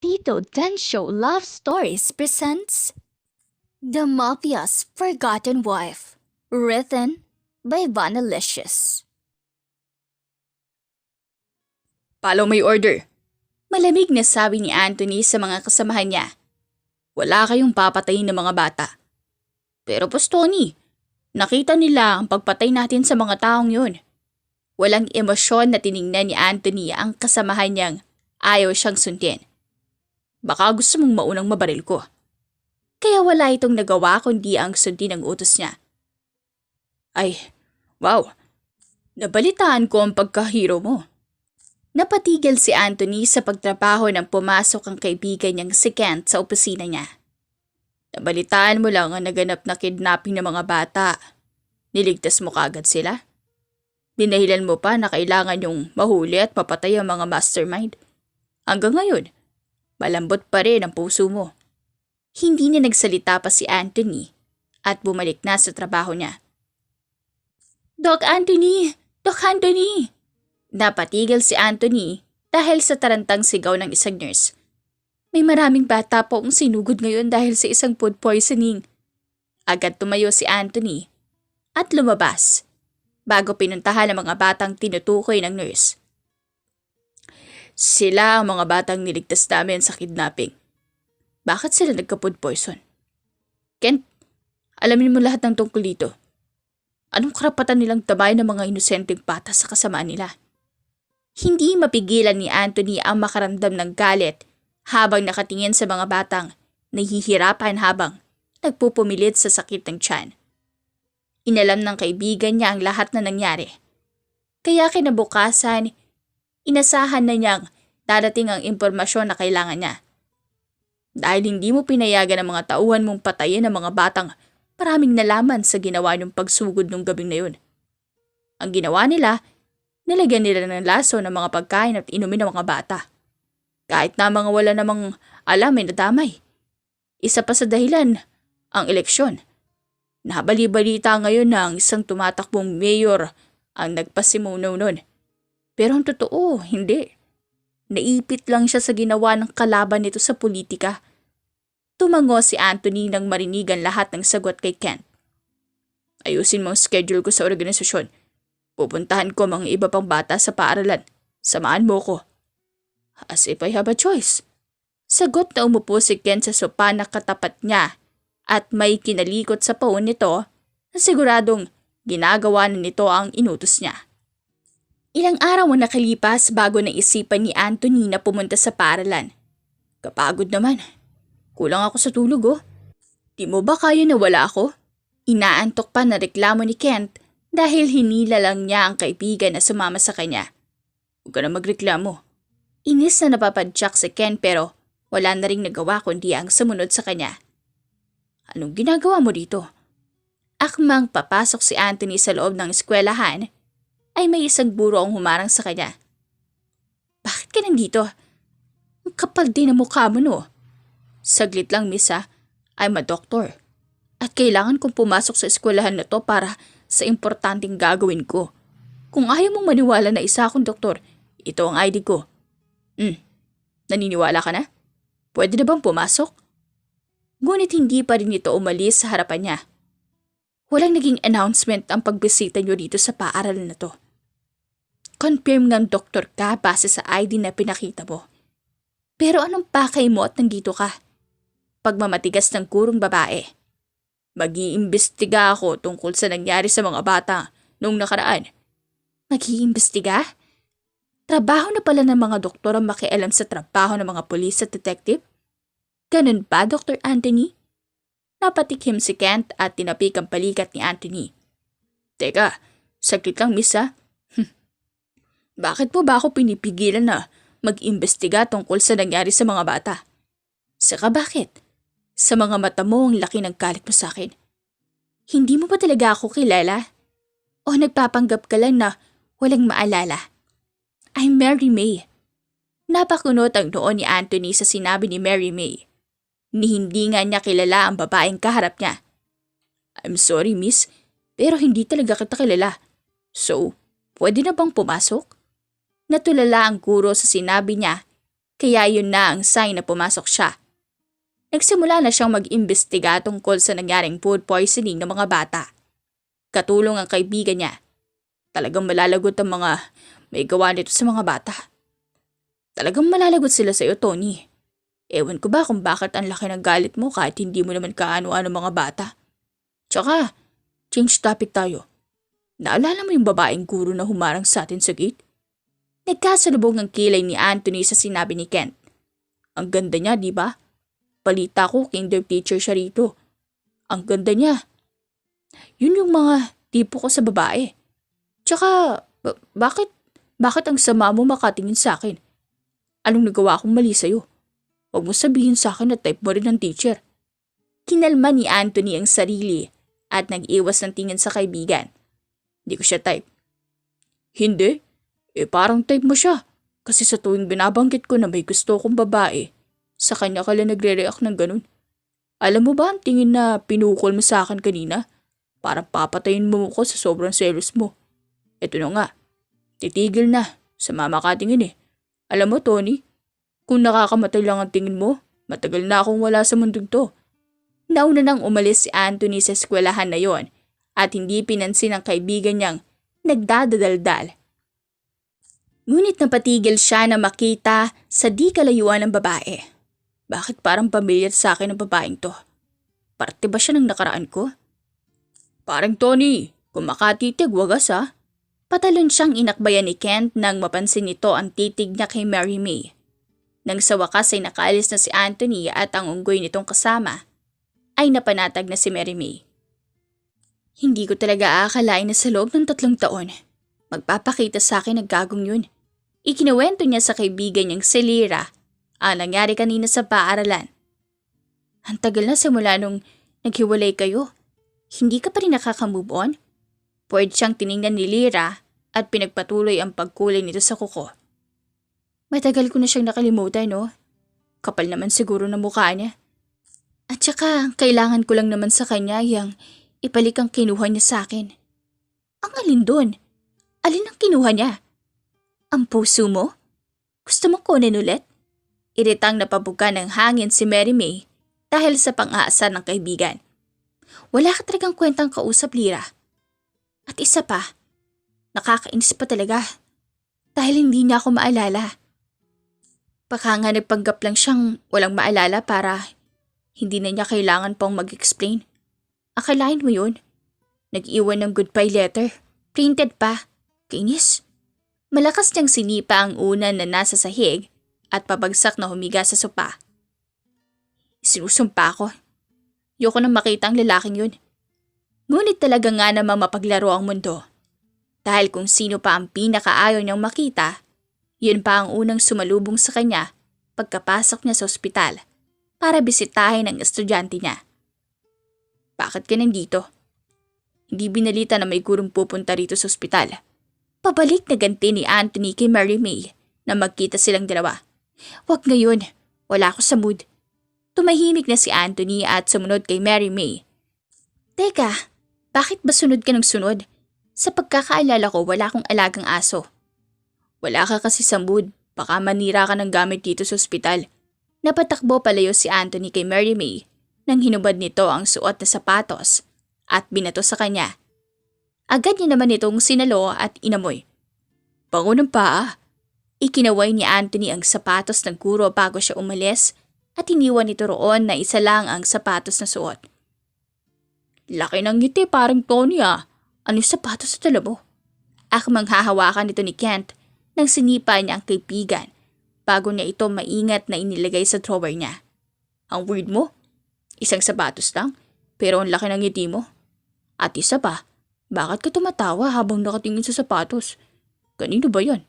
Tito Densho Love Stories presents The Mafia's Forgotten Wife, written by Vanalicious. Follow my order. Malamig na sabi ni Anthony sa mga kasamahan niya. Wala kayong papatayin ng mga bata. Pero Boss Tony, nakita nila ang pagpatay natin sa mga taong yun. Walang emosyon na tiningnan ni Anthony ang kasamahan niyang ayaw siyang sundin. Baka gusto mong maunang mabaril ko. Kaya wala itong nagawa kundi ang sundin ang utos niya. Ay, wow. Nabalitaan ko ang pagkahiro mo. Napatigil si Anthony sa pagtrabaho nang pumasok ang kaibigan niyang si Kent sa opisina niya. Nabalitaan mo lang ang naganap na kidnapping ng mga bata. Niligtas mo kaagad sila? Dinahilan mo pa na kailangan yung mahuli at mapatay ang mga mastermind. Hanggang ngayon, malambot pa rin ang puso mo. Hindi na nagsalita pa si Anthony at bumalik na sa trabaho niya. Doc Anthony! Doc Anthony! Napatigil si Anthony dahil sa tarantang sigaw ng isang nurse. May maraming bata po ang sinugod ngayon dahil sa isang food poisoning. Agad tumayo si Anthony at lumabas bago pinuntahan ang mga batang tinutukoy ng nurse. Sila ang mga batang niligtas namin sa kidnapping. Bakit sila nagka-food poison? Kent, alamin mo lahat ng tungkol dito. Anong karapatan nilang tabay ng mga inosenteng bata sa kasamaan nila? Hindi mapigilan ni Anthony ang makaramdam ng galit habang nakatingin sa mga batang nahihirapan habang nagpupumilit sa sakit ng tiyan. Inalam ng kaibigan niya ang lahat na nangyari. Kaya kinabukasan, inasahan na niyang darating ang impormasyon na kailangan niya. Dahil hindi mo pinayagan ang mga tauhan mong patayin ang mga batang maraming nalaman sa ginawa niyong pagsugod nung gabing na yun. Ang ginawa nila, nilagyan nila ng laso ng mga pagkain at inumin ng mga bata. Kahit na mga wala namang alam ay nadamay. Isa pa sa dahilan, ang eleksyon. Nabali-balita ngayon na ang isang tumatakbong mayor ang nagpasimuno nun. Pero ang totoo, hindi. Naipit lang siya sa ginawa ng kalaban nito sa politika. Tumango si Anthony nang marinigan lahat ng sagot kay Kent. Ayusin mo ang schedule ko sa organisasyon. Pupuntahan ko mga iba pang bata sa paaralan. Samahan mo ko. As if I have a choice. Sagot na umupo si Kent sa sopa na katapat niya at may kinalikot sa paon nito na siguradong ginagawa na nito ang inutos niya. Ilang araw ang nakalipas bago naisipan ni Anthony na pumunta sa paaralan. Kapagod naman. Kulang ako sa tulog Di mo ba kaya na wala ako? Inaantok pa na reklamo ni Kent dahil hinila lang niya ang kaibigan na sumama sa kanya. Huwag ka na magreklamo. Inis na napapadyak si Ken pero wala na ring nagawa kundi ang sumunod sa kanya. Anong ginagawa mo dito? Akmang papasok si Anthony sa loob ng eskwelahan ay may isang buro ang humarang sa kanya. Bakit ka nandito? Ang kapal din ang mukha mo no. Saglit lang, miss I'm a doctor. At kailangan kong pumasok sa eskwelahan na to para sa importanteng gagawin ko. Kung ayaw mong maniwala na isa akong doktor, ito ang ID ko. Naniniwala ka na? Pwede na bang pumasok? Ngunit hindi pa rin ito umalis sa harapan niya. Walang naging announcement ang pagbisita niyo dito sa paaralan na to. Confirm ng doktor ka base sa ID na pinakita mo. Pero anong pakay mo at nandito ka? Pagmamatigas ng kurong babae. Mag-iimbestiga ako tungkol sa nangyari sa mga bata noong nakaraan. Mag-iimbestiga? Trabaho na pala ng mga doktor ang makialam sa trabaho ng mga pulis at detective? Ganun ba, Dr. Anthony? Napatikim si Kent at tinapik ang balikat ni Anthony. Teka, saglit lang, miss . Bakit mo ba ako pinipigilan na mag-imbestiga tungkol sa nangyari sa mga bata? Saka bakit? Sa mga mata mo ang laki ng galit mo sa akin. Hindi mo ba talaga ako kilala? O nagpapanggap ka lang na walang maalala? I'm Mary May. Napakunot ang noo ni Anthony sa sinabi ni Mary May. Ni hindi nga niya kilala ang babaeng kaharap niya. I'm sorry, miss, pero hindi talaga kita kilala. So, pwede na bang pumasok? Natulala ang guro sa sinabi niya, kaya yun na ang sign na pumasok siya. Nagsimula na siyang mag-imbestiga tungkol sa nangyaring food poisoning ng mga bata. Katulong ang kaibigan niya. Talagang malalagot ang mga may gawa nito sa mga bata. Talagang malalagot sila sa iyo, Tony. Ewan ko ba kung bakit ang laki ng galit mo kahit hindi mo naman kaano-ano mga bata. Tsaka, change topic tayo. Naalala mo yung babaeng guro na humarang sa atin sa gate? Nagkasalubong ang kilay ni Anthony sa sinabi ni Kent. Ang ganda niya, di ba? Balita ko, kinder teacher siya rito. Ang ganda niya. Yun yung mga tipo ko sa babae. Tsaka, bakit ang sama mo makatingin sa akin? Anong nagawa akong mali sa'yo? Huwag mo sabihin sa akin na type mo rin ng teacher. Kinalma ni Anthony ang sarili at nag-iwas ng tingin sa kaibigan. Hindi ko siya type. Hindi? Parang type mo siya. Kasi sa tuwing binabanggit ko na may gusto akong babae, sa kanya ka lang nagre-react ng ganun. Alam mo ba ang tingin na pinukol mo sa akin kanina? Parang papatayin mo ko sa sobrang selos mo. Eto na nga. Titigil na. Sa mama ka tingin eh. Alam mo, Tony, kung nakakamatay lang ang tingin mo, matagal na akong wala sa mundong to. Nauna nang umalis si Anthony sa eskwelahan na yon at hindi pinansin ng kaibigan niyang nagdadadaldal. Ngunit napatigil siya na makita sa di kalayuan ng babae. Bakit parang pamilyar sa akin ang babaeng to? Parte ba siya ng nakaraan ko? Parang Tony, kung makatitig wagas ha. Patalon siyang inakbayan ni Kent nang mapansin nito ang titig niya kay Mary May. Nang sa wakas ay nakaalis na si Anthony at ang unggoy nitong kasama, ay napanatag na si Mary May. Hindi ko talaga aakalain na sa loob ng 3 taon, magpapakita sa akin ang gagong yun. Ikinuwento niya sa kaibigan niyang si Lyra ang nangyari kanina sa paaralan. Ang tagal na simula nung naghiwalay kayo. Hindi ka pa rin nakaka-move on? Pwede siyang tiningnan ni Lyra at pinagpatuloy ang pagkulay nito sa kuko. Matagal ko na siyang nakalimutan, no? Kapal naman siguro na mukha niya. At saka, kailangan ko lang naman sa kanya yung ipalik ang kinuha niya sa akin. Ang alin doon? Alin ang kinuha niya? Ang puso mo? Gusto mo kunin ulit? Iritang napabuga ng hangin si Mary May dahil sa pang-aasar ng kaibigan. Wala ka talagang kwentang kausap, Lyra. At isa pa, nakakainis pa talaga dahil hindi niya ako maalala. Baka nga nagpanggap lang siyang walang maalala para hindi na niya kailangan pang mag-explain. Akalain mo yun? Nag-iwan ng goodbye letter. Printed pa. Kainis. Malakas niyang sinipa ang unan na nasa sahig at pabagsak na humiga sa sopa. Sinusumpa ko. Ayoko nang makita ang lalaking yun. Ngunit talaga nga namang mapaglaro ang mundo. Dahil kung sino pa ang pinakaayaw niyang makita, yun pa ang unang sumalubong sa kanya pagkapasok niya sa ospital para bisitahin ang estudyante niya. Bakit ka nandito? Hindi binalita na may gurong pupunta rito sa ospital. Pabalik na ganti ni Anthony kay Mary May na magkita silang dalawa. Wag ngayon, wala ako sa mood. Tumahimik na si Anthony at sumunod kay Mary May. Teka, bakit ba sunod ka ng sunod? Sa pagkakaalala ko, wala akong alagang aso. Wala ka kasi sa mood, baka manira ka ng gamit dito sa ospital. Napatakbo palayo si Anthony kay Mary May nang hinubad nito ang suot na sapatos at binato sa kanya. Agad niya naman itong sinalo at inamoy. Bango ng paa. Ikinaway ni Anthony ang sapatos ng guro bago siya umalis at iniwan nito roon na isa lang ang sapatos na suot. Laki ng ngiti parang Tony ah. Ano yung sapatos sa tala mo? Akmang hahawakan nito ni Kent nang sinipa niya ang kaibigan bago niya ito maingat na inilagay sa drawer niya. Ang weird mo? Isang sapatos lang pero ang laki ng ngiti mo. At isa pa, bakit ka tumatawa habang nakatingin sa sapatos? Kanino ba yan?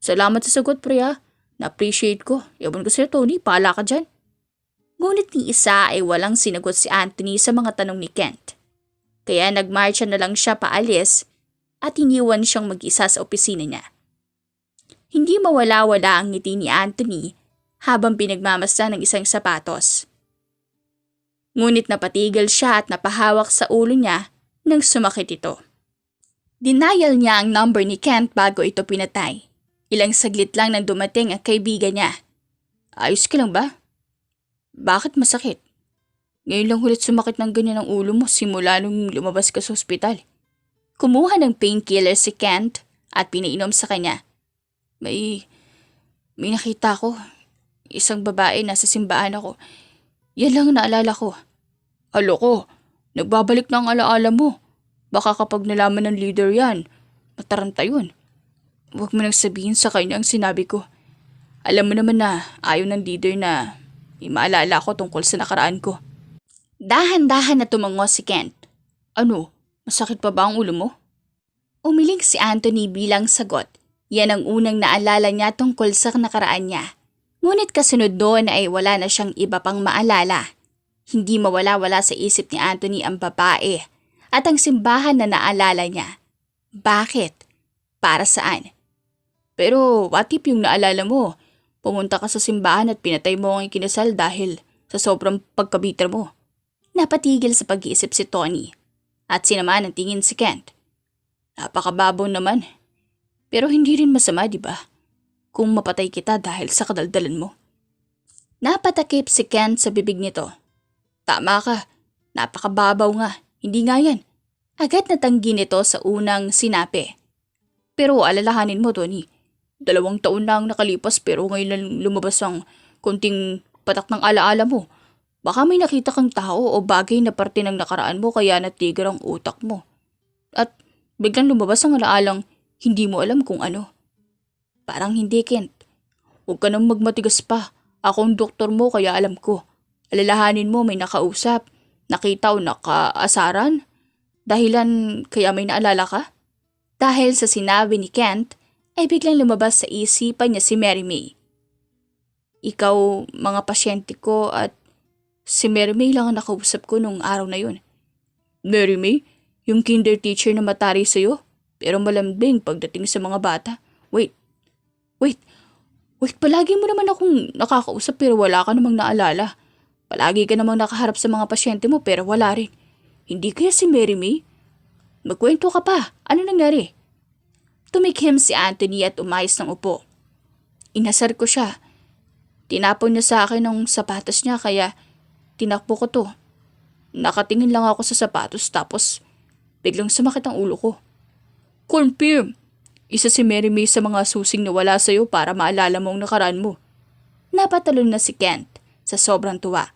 Salamat sa sagot, pre ah. Na-appreciate ko. Ewan ko sa'yo, Tony. Paala ka dyan. Ngunit ni isa ay walang sinagot si Anthony sa mga tanong ni Kent. Kaya nagmarcha na lang siya paalis at iniwan siyang mag-isa sa opisina niya. Hindi mawala-wala ang ngiti ni Anthony habang pinagmamasa ng isang sapatos. Ngunit napatigil siya at napahawak sa ulo niya nang sumakit ito. Denial niya ang number ni Kent bago ito pinatay. Ilang saglit lang nang dumating ang kaibigan niya. Ayos ka lang ba? Bakit masakit? Ngayon lang ulit sumakit ng ganyan ang ulo mo simula nung lumabas ka sa ospital. Kumuha ng painkiller si Kent at pinainom sa kanya. May nakita ko. Isang babae nasa simbahan ako. Yan lang ang naalala ko. Aloko, nagbabalik na ang alaala mo. Baka kapag nalaman ng leader yan, mataranta yun. Huwag mo nang sabihin sa kanya ang sinabi ko. Alam mo naman na ayaw ng leader na may maalala ko tungkol sa nakaraan ko. Dahan-dahan na tumango si Kent. Ano? Masakit pa ba ang ulo mo? Umiling si Anthony bilang sagot. Yan ang unang naalala niya tungkol sa nakaraan niya. Ngunit kasunod doon ay wala na siyang iba pang maalala. Hindi mawala-wala sa isip ni Anthony ang babae at ang simbahan na naalala niya. Bakit? Para saan? Pero what if yung naalala mo, pumunta ka sa simbahan at pinatay mo ang ikinasal dahil sa sobrang pagkabiter mo? Napatigil sa pag-iisip si Tony at sinamaan ang tingin si Kent. Napakababaw naman. Pero hindi rin masama, di ba? Kung mapatay kita dahil sa kadaldalan mo. Napatakip si Kent sa bibig nito. Tama ka. Napakababaw nga. Hindi nga yan. Agad natanggi nito sa unang sinapi. Pero alalahanin mo, Tony. 2 taon na ang nakalipas pero ngayon lang lumabas ang konting patak ng alaala mo. Baka may nakita kang tao o bagay na parte ng nakaraan mo kaya natigil ang utak mo. At biglang lumabas ang alaalang hindi mo alam kung ano. Parang hindi, Kent. Huwag ka nang magmatigas pa. Ako ang doktor mo kaya alam ko. Alalahanin mo may nakausap, nakita o nakaasaran. Dahilan kaya may naalala ka? Dahil sa sinabi ni Kent, ay biglang lumabas sa isipan niya si Mary May. Ikaw, mga pasyente ko at si Mary May lang ang nakausap ko nung araw na yun. Mary May? Yung kinder teacher na matari sa'yo? Pero malambing pagdating sa mga bata? Wait, palagi mo naman akong nakakausap pero wala ka namang naalala. Palagi ka namang nakaharap sa mga pasyente mo pero wala rin. Hindi kaya si Mary May? Magkwento ka pa. Ano nangyari? Tumikhim si Anthony at umayos ng upo. Inasar ko siya. Tinapon niya sa akin ang sapatos niya kaya tinakbo ko to. Nakatingin lang ako sa sapatos tapos biglang sumakit ang ulo ko. Confirm! Isa si Mary May sa mga susing na wala sa'yo para maalala mo ang nakaraan mo. Napatalon na si Kent sa sobrang tuwa.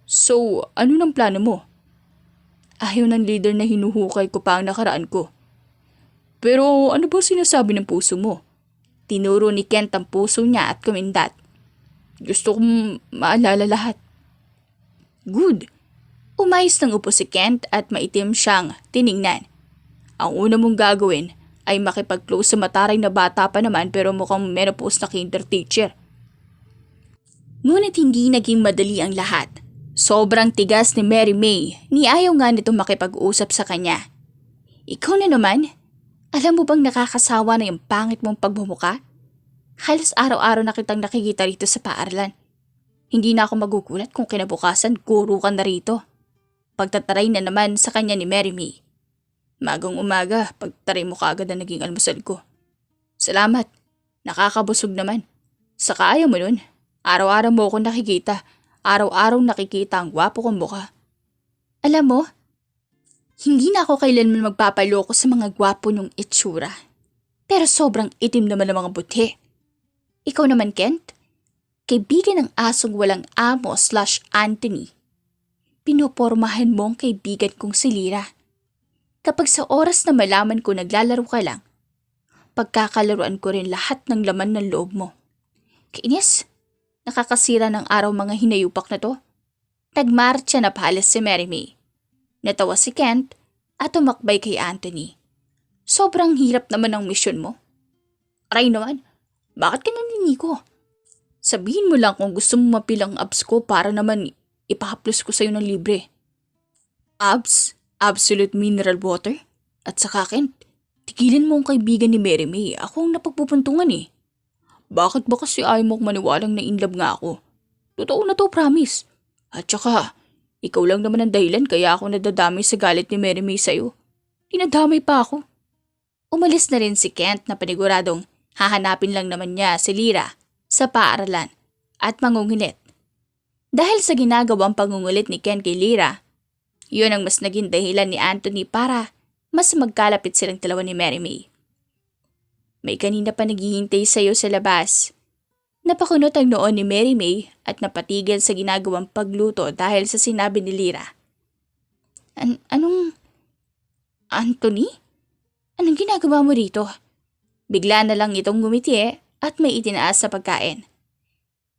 So, ano ng plano mo? Ayaw ng leader na hinuhukay ko pa ang nakaraan ko. Pero ano ba sinasabi ng puso mo? Tinuro ni Kent ang puso niya at kumindat. Gusto kong maalala lahat. Good. Umayos ng upo si Kent at maitim siyang tiningnan. Ang una mong gagawin ay makipag-close sa mataray na bata pa naman pero mukhang menopause na kinder teacher. Ngunit hindi naging madali ang lahat. Sobrang tigas ni Mary May, ni ayaw nga nitong makipag-usap sa kanya. Ikaw na naman? Alam mo bang nakakasawa na yung pangit mong pagmumuka? Halos araw-araw na kitang nakikita rito sa paaralan. Hindi na ako magugulat kung kinabukasan guro ka na rito. Pagtataray na naman sa kanya ni Mary May. Magang umaga, pagtaray mo kaagad na naging almusal ko. Salamat, nakakabusog naman. Saka ayaw mo nun, araw-araw mo ako nakikita. Araw-araw nakikita ang gwapo kong mukha. Alam mo, hindi na ako kailanman magpapaloko sa mga gwapo niyong itsura. Pero sobrang itim naman ng mga buti. Ikaw naman, Kent, kaibigan ng asong walang amo / Anthony. Pinopormahan mo ang kaibigan kong si Lyra. Kapag sa oras na malaman ko naglalaro ka lang, pagkakalaruan ko rin lahat ng laman ng loob mo. Kainis, nakakasira ng araw mga hinayupak na to. Nagmarcha na pahalas si Mary May. Natawa si Kent at tumakbay kay Anthony. Sobrang hirap naman ang misyon mo. Aray naman, Bakit ka naniniko? Sabihin mo lang kung gusto mo mapilang abs ko para naman ipahaplos ko sa'yo ng libre. Abs? Absolute mineral water? At saka Kent, tigilin mo ang kaibigan ni Mary May. Ako ang napagpupuntungan eh. Bakit ba kasi ayaw mong maniwalang na in love nga ako? Totoo na to, promise. At saka, ikaw lang naman ang dahilan kaya ako nadadamay sa galit ni Mary May sa'yo. Dinadamay pa ako. Umalis na rin si Kent na paniguradong hahanapin lang naman niya si Lyra sa paaralan at mangungulit. Dahil sa ginagawang pangungulit ni Kent kay Lyra, yun ang mas naging dahilan ni Anthony para mas magkalapit silang dalawa ni Mary May. May kanina pa naghihintay sa'yo sa labas. Napakunot ang noon ni Mary May at napatigil sa ginagawang pagluto dahil sa sinabi ni Lyra. Anong... Anthony? Anong ginagawa mo rito? Bigla na lang itong ngumiti at may itinaas sa pagkain.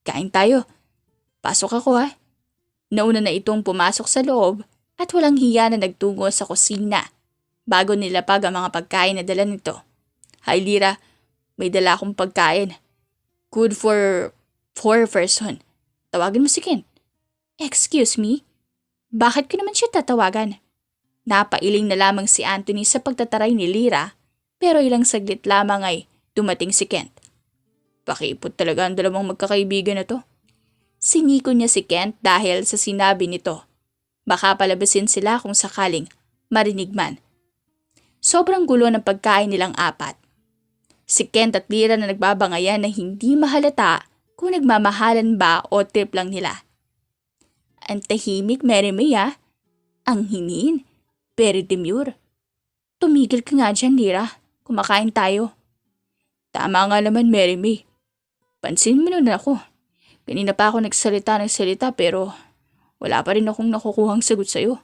Kain tayo. Pasok ako ha. Nauna na itong pumasok sa loob at walang hiya na nagtungo sa kusina bago nilapag ang mga pagkain na dala nito. Hi Lyra, may dala akong pagkain. Good for 4 person. Tawagin mo si Kent. Excuse me? Bakit ko naman siya tatawagan? Napailing na lamang si Anthony sa pagtataray ni Lyra pero ilang saglit lamang ay dumating si Kent. Pakiipot talaga ang dalawang magkakaibigan na to. Siniko niya si Kent dahil sa sinabi nito. Baka palabasin sila kung sakaling marinig man. Sobrang gulo ng pagkain nilang apat. Si Kent at Lyra na nagbabangayan na hindi mahalata kung nagmamahalan ba o trip lang nila. Ang tahimik, Mary May Ang hinin, very demure. Tumigil ka nga dyan, Lyra. Kumakain tayo. Tama nga naman, Mary May. Pansin mo na ako. Kanina pa ako nagsalita ng salita pero wala pa rin akong nakukuhang sagot sa'yo.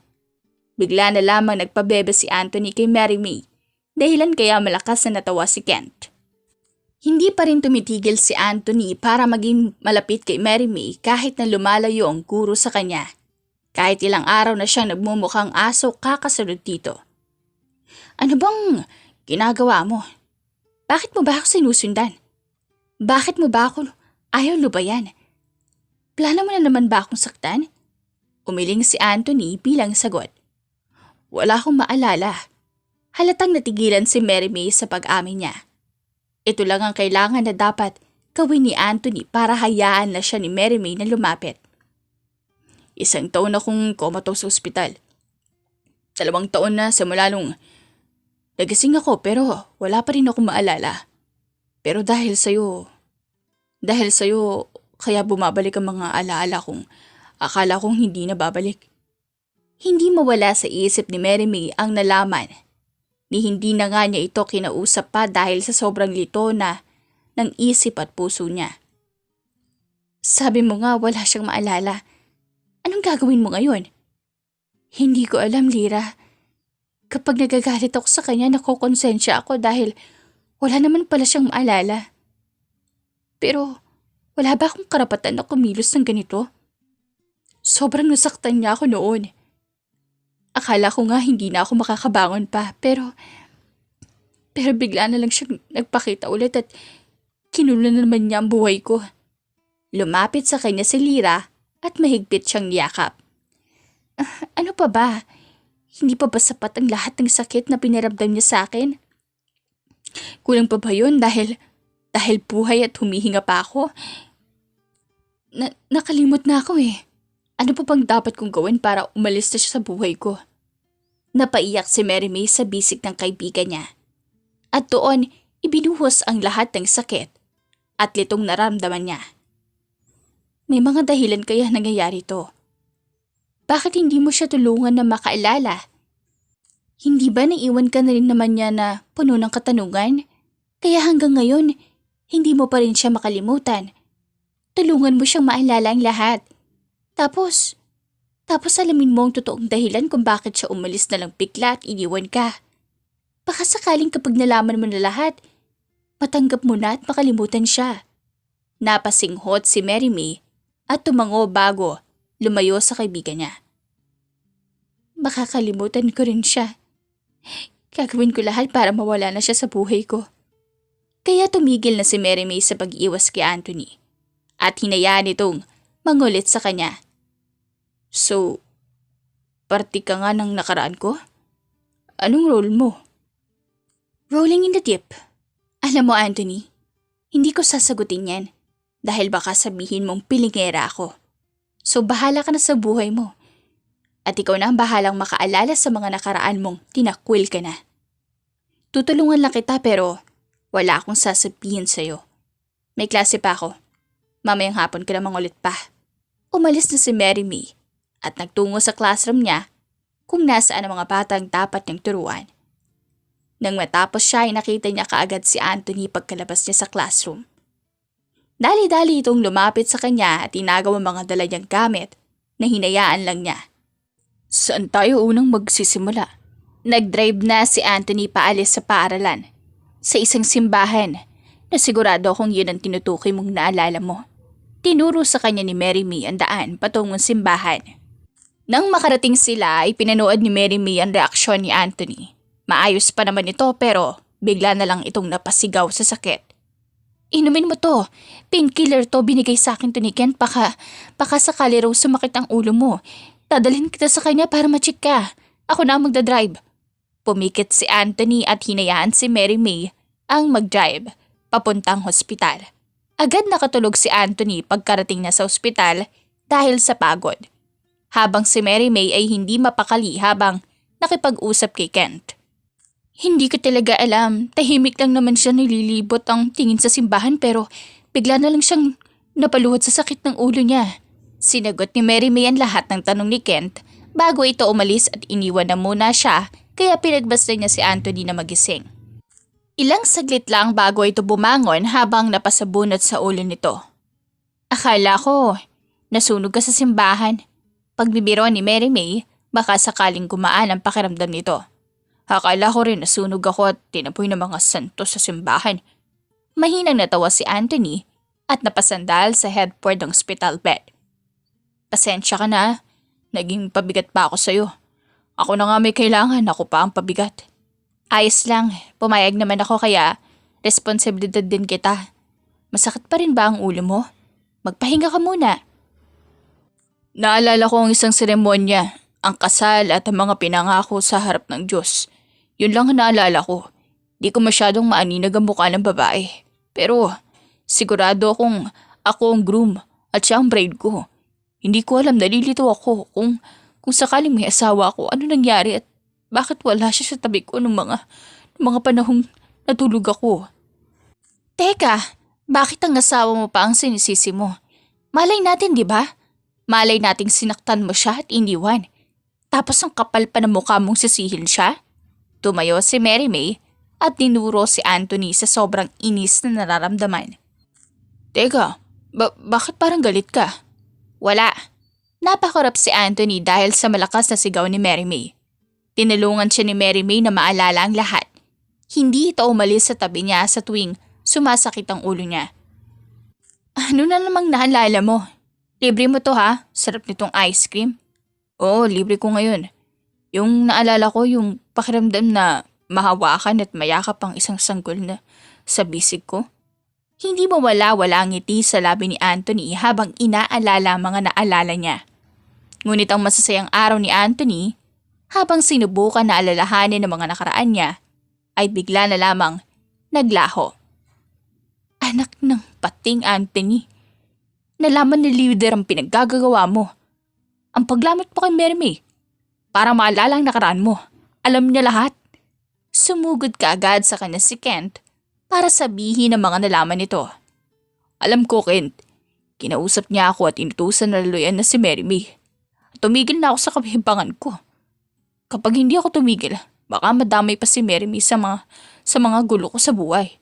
Bigla na lamang nagpabebe si Anthony kay Mary May, dahilan kaya malakas na natawa si Kent. Hindi pa rin tumitigil si Anthony para maging malapit kay Mary May kahit na lumalayo ang guro sa kanya. Kahit ilang araw na siyang nagmumukhang aso kakasunod dito. Ano bang ginagawa mo? Bakit mo ba ako sinusundan? Bakit mo ba ako ayaw lubayan? Plano mo na naman ba akong saktan? Umiling si Anthony bilang sagot. Wala akong maalala. Halatang natigilan si Mary May sa pag-amin niya. Ito lang ang kailangan na dapat gawin ni Anthony para hayaan na siya ni Mary May na lumapit. 1 taon akong comatose sa ospital. 2 taon na simula nung nagising ako pero wala pa rin akong maalala. Pero dahil sa'yo, kaya bumabalik ang mga alaala kong akala kong hindi na babalik. Hindi mawala sa isip ni Mary May ang nalaman ni hindi na nga niya ito kinausap pa dahil sa sobrang lito na ng isip at puso niya. Sabi mo nga wala siyang maalala. Anong gagawin mo ngayon? Hindi ko alam, Lyra. Kapag nagagalit ako sa kanya, nakokonsensya ako dahil wala naman pala siyang maalala. Pero wala ba akong karapatan na kumilos ng ganito? Sobrang nasaktan niya ako noon. Akala ko nga hindi na ako makakabangon pa pero bigla na lang siyang nagpakita ulit at kinulo na naman niya ang buhay ko. Lumapit sa kanya si Lyra at mahigpit siyang niyakap. Ano pa ba? Hindi pa ba sapat ang lahat ng sakit na pinaramdam niya sa akin? Kulang pa ba yun dahil buhay at humihinga pa ako? Nakalimot na ako eh. Ano pa bang dapat kong gawin para umalis na siya sa buhay ko? Napaiyak si Mary May sa bisig ng kaibigan niya. At doon, ibinuhos ang lahat ng sakit at litong naramdaman niya. May mga dahilan kaya nangyayari to. Bakit hindi mo siya tulungan na makaalala? Hindi ba naiwan ka na rin naman niya na puno ng katanungan? Kaya hanggang ngayon, hindi mo pa rin siya makalimutan. Tulungan mo siyang maalala ang lahat. Tapos alamin mo ang totoong dahilan kung bakit siya umalis na lang bigla at iniwan ka. Baka sakaling kapag nalaman mo na lahat, matanggap mo na at makalimutan siya. Napasinghot si Mary May at tumango bago lumayo sa kaibigan niya. Makakalimutan ko rin siya. Gagawin ko lahat para mawala na siya sa buhay ko. Kaya tumigil na si Mary May sa pag-iwas kay Anthony at hinayaan itong mangulit sa kanya. So, party ka nga ng nakaraan ko? Anong role mo? Rolling in the deep. Alam mo, Anthony, hindi ko sasagutin yan dahil baka sabihin mong pilingera ako. So bahala ka na sa buhay mo. At ikaw na ang bahalang makaalala sa mga nakaraan mong tinakwil ka na. Tutulungan lang kita pero wala akong sasabihin sa'yo. May klase pa ako. Mamayang hapon ka na mangulit pa. Umalis na si Mary May at nagtungo sa classroom niya kung nasaan ang mga batang dapat niyang turuan. Nang matapos siya ay nakita niya kaagad si Anthony pagkalabas niya sa classroom. Dali-dali itong lumapit sa kanya at inagaw ang mga dala niyang gamit na hinayaan lang niya. Saan tayo unang magsisimula? Nag-drive na si Anthony paalis sa paaralan. Sa isang simbahan na sigurado kung yun ang tinutukoy mong naalala mo. Tinuro sa kanya ni Mary May ang daan patungong simbahan. Nang makarating sila ay pinanood ni Mary May ang reaksyon ni Anthony. Maayos pa naman ito pero bigla na lang itong napasigaw sa sakit. Inumin mo to. Painkiller to binigay sa akin to ni Ken. Baka sakali raw sumakit ang ulo mo. Dadalhin kita sa kanya para ma-check ka. Ako na ang magdadrive. Pumikit si Anthony at hinayaan si Mary May ang mag-drive papuntang hospital. Agad nakatulog si Anthony pagkarating na sa ospital dahil sa pagod. Habang si Mary May ay hindi mapakali habang nakipag-usap kay Kent. Hindi ko talaga alam. Tahimik lang naman siya nililibot ang tingin sa simbahan pero bigla na lang siyang napaluhod sa sakit ng ulo niya. Sinagot ni Mary May ang lahat ng tanong ni Kent bago ito umalis at iniwan na muna siya kaya pinagbasta niya si Anthony na magising. Ilang saglit lang bago ito bumangon habang napasabunot sa ulo nito. Akala ko, nasunog ka sa simbahan. Pagbibiro ni Mary May, baka sakaling gumaan ang pakiramdam nito. Akala ko rin nasunog ako at tinapoy ng mga santo sa simbahan. Mahinang natawa si Anthony at napasandal sa headboard ng hospital bed. Pasensya ka na, naging pabigat pa ako sa'yo. Ako na nga may kailangan, ako pa ang pabigat. Ayos lang, pumayag naman ako kaya responsibilidad din kita. Masakit pa rin ba ang ulo mo? Magpahinga ka muna. Naalala ko ang isang seremonya, ang kasal at ang mga pinangako sa harap ng Diyos. Yun lang ang naalala ko. Di ko masyadong maaninag ang mukha ng babae. Pero sigurado akong ako ang groom at siya ang bride ko. Hindi ko alam, nalilito ako kung sakaling may asawa ako, ano nangyari at bakit wala siya sa tabi ko nung mga panahong natulog ako. Teka, bakit ang asawa mo pa ang sinisisi mo? Malay natin, di ba? Malay nating sinaktan mo siya at iniwan. Tapos ang kapal pa ng mukha mong sisihin siya? Tumayo si Mary May at dinuro si Anthony sa sobrang inis na nararamdaman. Teka, bakit parang galit ka? Wala. Napakurap si Anthony dahil sa malakas na sigaw ni Mary May. Tinulungan siya ni Mary May na maalala ang lahat. Hindi ito umalis sa tabi niya sa tuwing sumasakit ang ulo niya. Ano na namang naalala mo? Libre mo to ha? Sarap nitong ice cream. Oo, libre ko ngayon. Yung naalala ko yung pakiramdam na mahawakan at mayakap ang isang sanggol na sa bisig ko. Hindi mawala ang ngiti sa labi ni Anthony habang inaalala ang mga naalala niya. Ngunit ang masasayang araw ni Anthony, habang sinubukan na alalahanin ang mga nakaraan niya, ay bigla na lamang naglaho. Anak ng pating Anthony, nalaman ni leader ang pinaggagawa mo. Ang paglamot mo kay Mary May, para maalala ang nakaraan mo. Alam niya lahat. Sumugod ka agad sa kanya si Kent para sabihin ang mga nalaman nito. Alam ko, Kent. Kinausap niya ako at inutusan na laluyan na si Mary May. Tumigil na ako sa kabihimpangan ko. Kapag hindi ako tumigil, baka madamay pa si Mary May sa mga gulo ko sa buhay.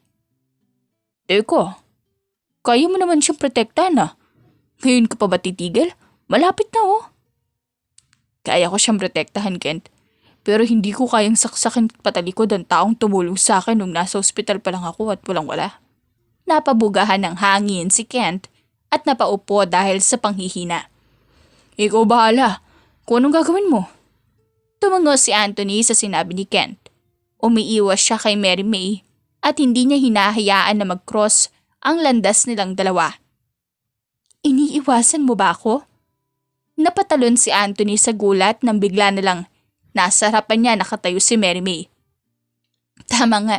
Teko, kaya mo naman siyang protektahan ah. Ngayon ka pa ba titigil? Malapit na oh. Kaya ko siyang protektahan, Kent. Pero hindi ko kayang saksakin patalikod ang taong tumulong sa akin nung nasa ospital pa lang ako at walang-wala. Napabugahan ng hangin si Kent at napaupo dahil sa panghihina. Ikaw bahala. Kung anong gagawin mo? Tumango si Anthony sa sinabi ni Kent. Umiiwas siya kay Mary May at hindi niya hinahayaan na mag-cross ang landas nilang dalawa. Iniiwasan mo ba ako? Napatalon si Anthony sa gulat nang bigla na lang nasa harapan niya nakatayo si Mary May. Tama nga,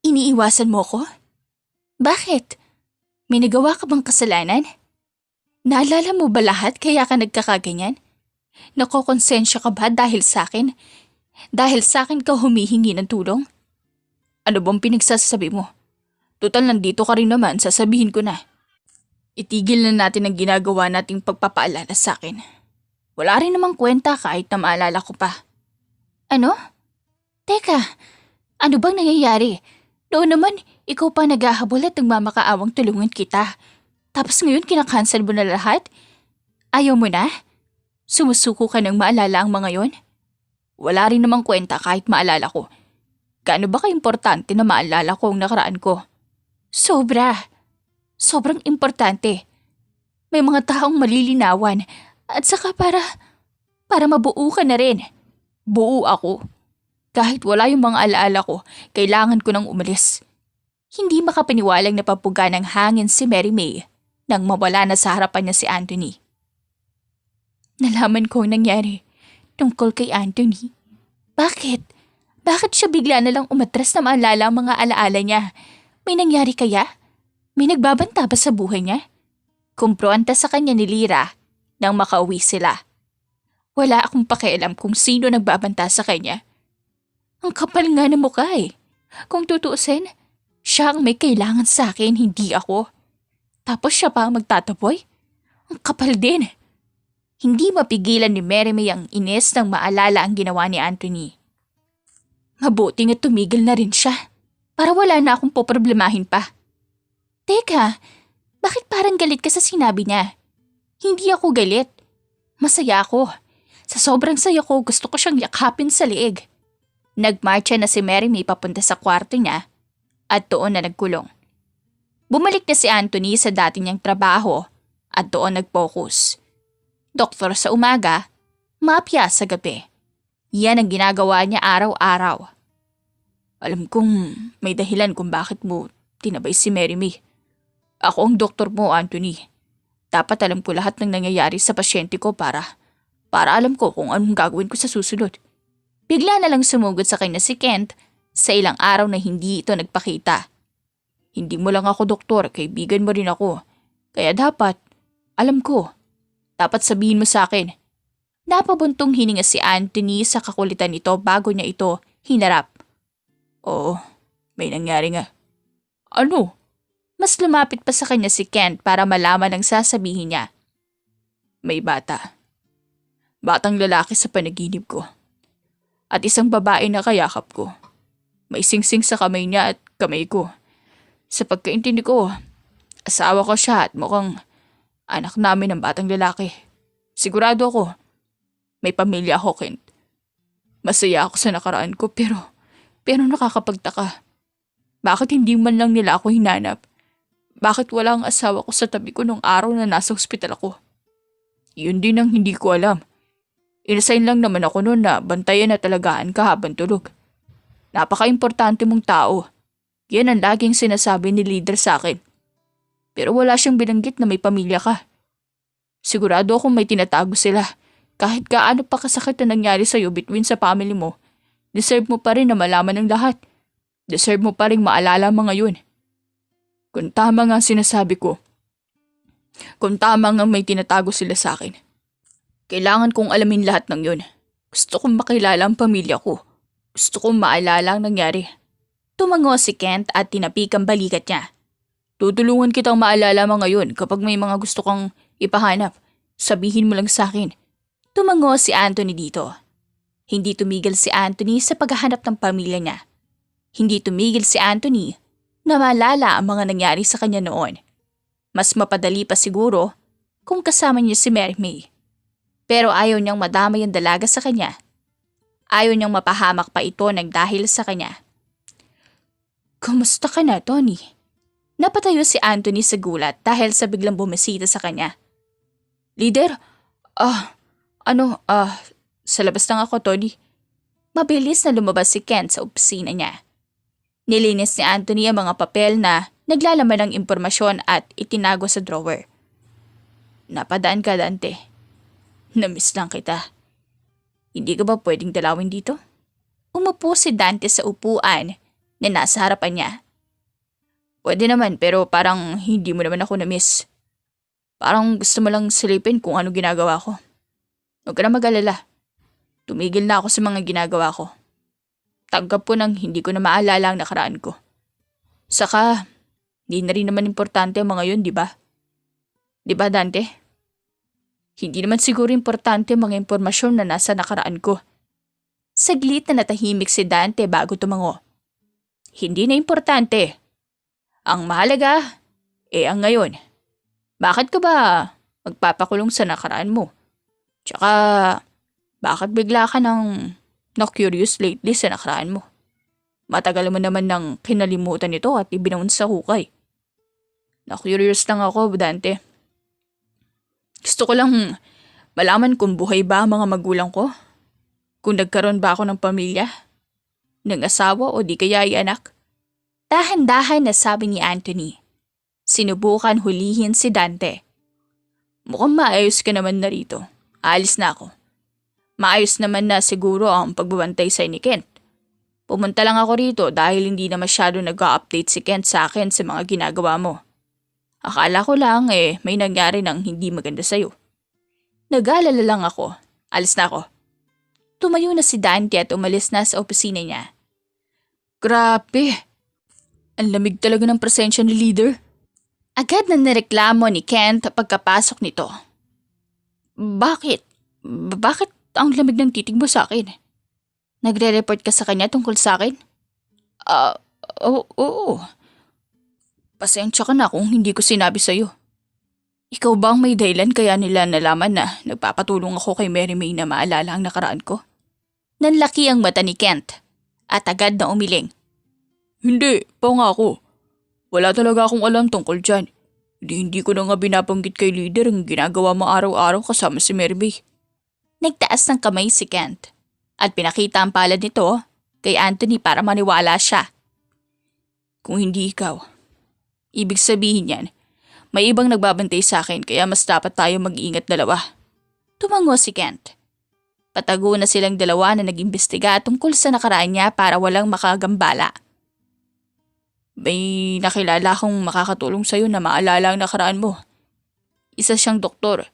iniiwasan mo ko? Bakit? May nagawa ka bang kasalanan? Naalala mo ba lahat kaya ka nagkakaganyan? Nakokonsensya ka ba dahil sa akin? Dahil sa akin ka humihingi ng tulong? Ano bang pinagsasabi mo? Total nandito ka rin naman, sasabihin ko na. Itigil na natin ang ginagawa nating pagpapaalala sa akin. Wala rin namang kwenta kahit na maalala ko pa. Ano? Teka, ano bang nangyayari? Noon naman, ikaw pa naghahabol at nagmamakaawang tulungan kita. Tapos ngayon kinakancel mo na lahat? Ayaw mo na? Sumusuko ka nang maalala ang mga yon? Wala rin namang kwenta kahit maalala ko. Gaano ba ka-importante na maalala ko ang nakaraan ko? Sobra. Sobrang importante. May mga taong malilinawan at saka para mabuo ka na rin. Buo ako. Kahit wala yung mga alaala ko, kailangan ko nang umalis. Hindi makapaniwalang napapuga ng hangin si Mary May nang mawala na sa harapan niya si Anthony. Nalaman ko ang nangyari tungkol kay Anthony. Bakit? Bakit siya bigla na lang umatras na maalala ang mga alaala niya? May nangyari kaya? May nagbabanta ba sa buhay niya? Kumpronta sa kanya ni Lyra nang makauwi sila. Wala akong pakialam kung sino nagbabanta sa kanya. Ang kapal nga ng mukha eh. Kung tutuusin, siya ang may kailangan sa akin, hindi ako. Tapos siya pa ang magtataboy? Ang kapal din. Hindi mapigilan ni Mary May ang inis nang maalala ang ginawa ni Anthony. Mabuti nga tumigil na rin siya para wala na akong poproblemahin pa. Teka, bakit parang galit ka sa sinabi niya? Hindi ako galit. Masaya ako. Sa sobrang saya ko, gusto ko siyang yakapin sa liig. Nagmarcha na si Mary May papunta sa kwarto niya at doon na nagkulong. Bumalik na si Anthony sa dati niyang trabaho at doon nag-focus. Doktor sa umaga, mapya sa gabi. Yan ang ginagawa niya araw-araw. Alam kong may dahilan kung bakit mo tinabay si Mary May. Ako ang doktor mo, Anthony. Dapat alam ko lahat ng nangyayari sa pasyente ko para alam ko kung anong gagawin ko sa susunod. Bigla na lang sumugod sa kanya si Kent sa ilang araw na hindi ito nagpakita. Hindi mo lang ako doktor, kaibigan mo rin ako. Kaya dapat, alam ko, dapat sabihin mo sa akin. Napabuntong hininga si Anthony sa kakulitan nito bago niya ito hinarap. Oo, may nangyari nga. Ano? Mas lumapit pa sa kanya si Kent para malaman ang sasabihin niya. May bata. Batang lalaki sa panaginip ko. At isang babae na kayakap ko. May singsing sa kamay niya at kamay ko. Sa pagkaintindi ko, asawa ko siya at mukhang anak namin ng batang lalaki. Sigurado ako, may pamilya ako, Kent. Masaya ako sa nakaraan ko pero nakakapagtaka. Bakit hindi man lang nila ako hinanap? Bakit wala ang asawa ko sa tabi ko nung araw na nasa ospital ako? Yun din ang hindi ko alam. Inasign lang naman ako noon na bantayan at alagaan ka habang tulog. Napaka-importante mong tao. Yan ang laging sinasabi ni leader sa akin. Pero wala siyang binanggit na may pamilya ka. Sigurado akong may tinatago sila. Kahit gaano pa kasakit na nangyari sa'yo between sa family mo, deserve mo pa rin na malaman ng lahat. Deserve mo pa rin maalala mga yun. Kung tama nga ang sinasabi ko, kung tama nga may tinatago sila sa akin, kailangan kong alamin lahat ng yun. Gusto kong makilala ang pamilya ko. Gusto kong maalala ang nangyari. Tumango si Kent at tinapik ang balikat niya. Tutulungan kitang maalala mga yun kapag may mga gusto kang ipahanap. Sabihin mo lang sa akin. Tumango si Anthony dito. Hindi tumigil si Anthony sa paghahanap ng pamilya niya. Hindi tumigil si Anthony na maalala ang mga nangyari sa kanya noon. Mas mapadali pa siguro kung kasama niya si Mary May. Pero ayaw niyang madamay ang dalaga sa kanya. Ayaw niyang mapahamak pa ito ng dahil sa kanya. Kumusta ka na, Tony? Napatayo si Anthony sa gulat dahil sa biglang bumisita sa kanya. Leader, sa labas lang ako, Tony. Mabilis na lumabas si Kent sa opisina niya. Nilinis ni Anthony ang mga papel na naglalaman ng impormasyon at itinago sa drawer. Napadaan ka, Dante. Namiss lang kita. Hindi ka ba pwedeng dalawin dito? Umupo si Dante sa upuan na nasa harapan niya. Pwede naman pero parang hindi mo naman ako namiss. Parang gusto mo lang silipin kung ano ginagawa ko. Huwag ka na mag-alala. Tumigil na ako sa mga ginagawa ko. Tanggap ko nang hindi ko na maalala ang nakaraan ko. Saka, di na rin naman importante ang mga yun, di ba? Di ba, Dante? Hindi naman siguro importante ang mga impormasyon na nasa nakaraan ko. Saglit na natahimik si Dante bago tumango. Hindi na importante. Ang mahalaga, ang ngayon. Bakit ka ba magpapakulong sa nakaraan mo? Tsaka, bakit bigla ka nang na-curious lately sa nakaraan mo? Matagal mo naman nang kinalimutan ito at ibinaon sa hukay. Na-curious lang ako, Dante. Gusto ko lang malaman kung buhay ba ang mga magulang ko. Kung nagkaroon ba ako ng pamilya, ng asawa o di kaya ay anak. Dahan-dahan na sabi ni Anthony. Sinubukan hulihin si Dante. Mukhang maayos ka naman na rito. Aalis na ako. Maayos naman na siguro ang pagbabantay sa ni Kent. Pumunta lang ako rito dahil hindi na masyado nag-update si Kent sa akin sa mga ginagawa mo. Akala ko lang may nangyari ng hindi maganda sa'yo. Nag-aalala lang ako. Alis na ako. Tumayo na si Dante at umalis na sa opisina niya. Grabe! Ang lamig talaga ng presensya ni leader. Agad na nireklamo ni Kent pagkapasok nito. Bakit? Bakit ang lamig ng titig mo sa akin? Nagre-report ka sa kanya tungkol sa akin? Oo. Pasensya ka na kung hindi ko sinabi sa'yo. Ikaw ba ang may dahilan kaya nila nalaman na nagpapatulong ako kay Mary May na maalala ang nakaraan ko? Nanlaki ang mata ni Kent at agad na umiling. Hindi, pangako. Wala talaga akong alam tungkol dyan. Hindi ko na nga binabanggit kay leader ang ginagawa mo araw-araw kasama si Mary May. Nagtaas ng kamay si Kent at pinakita ang palad nito kay Anthony para maniwala siya. Kung hindi ikaw, ibig sabihin yan, may ibang nagbabantay sa akin kaya mas dapat tayo mag-iingat dalawa. Tumango si Kent. Patago na silang dalawa na nag-imbestiga tungkol sa nakaraan niya para walang makagambala. May nakilala akong makakatulong sa'yo na maalala ang nakaraan mo. Isa siyang doktor.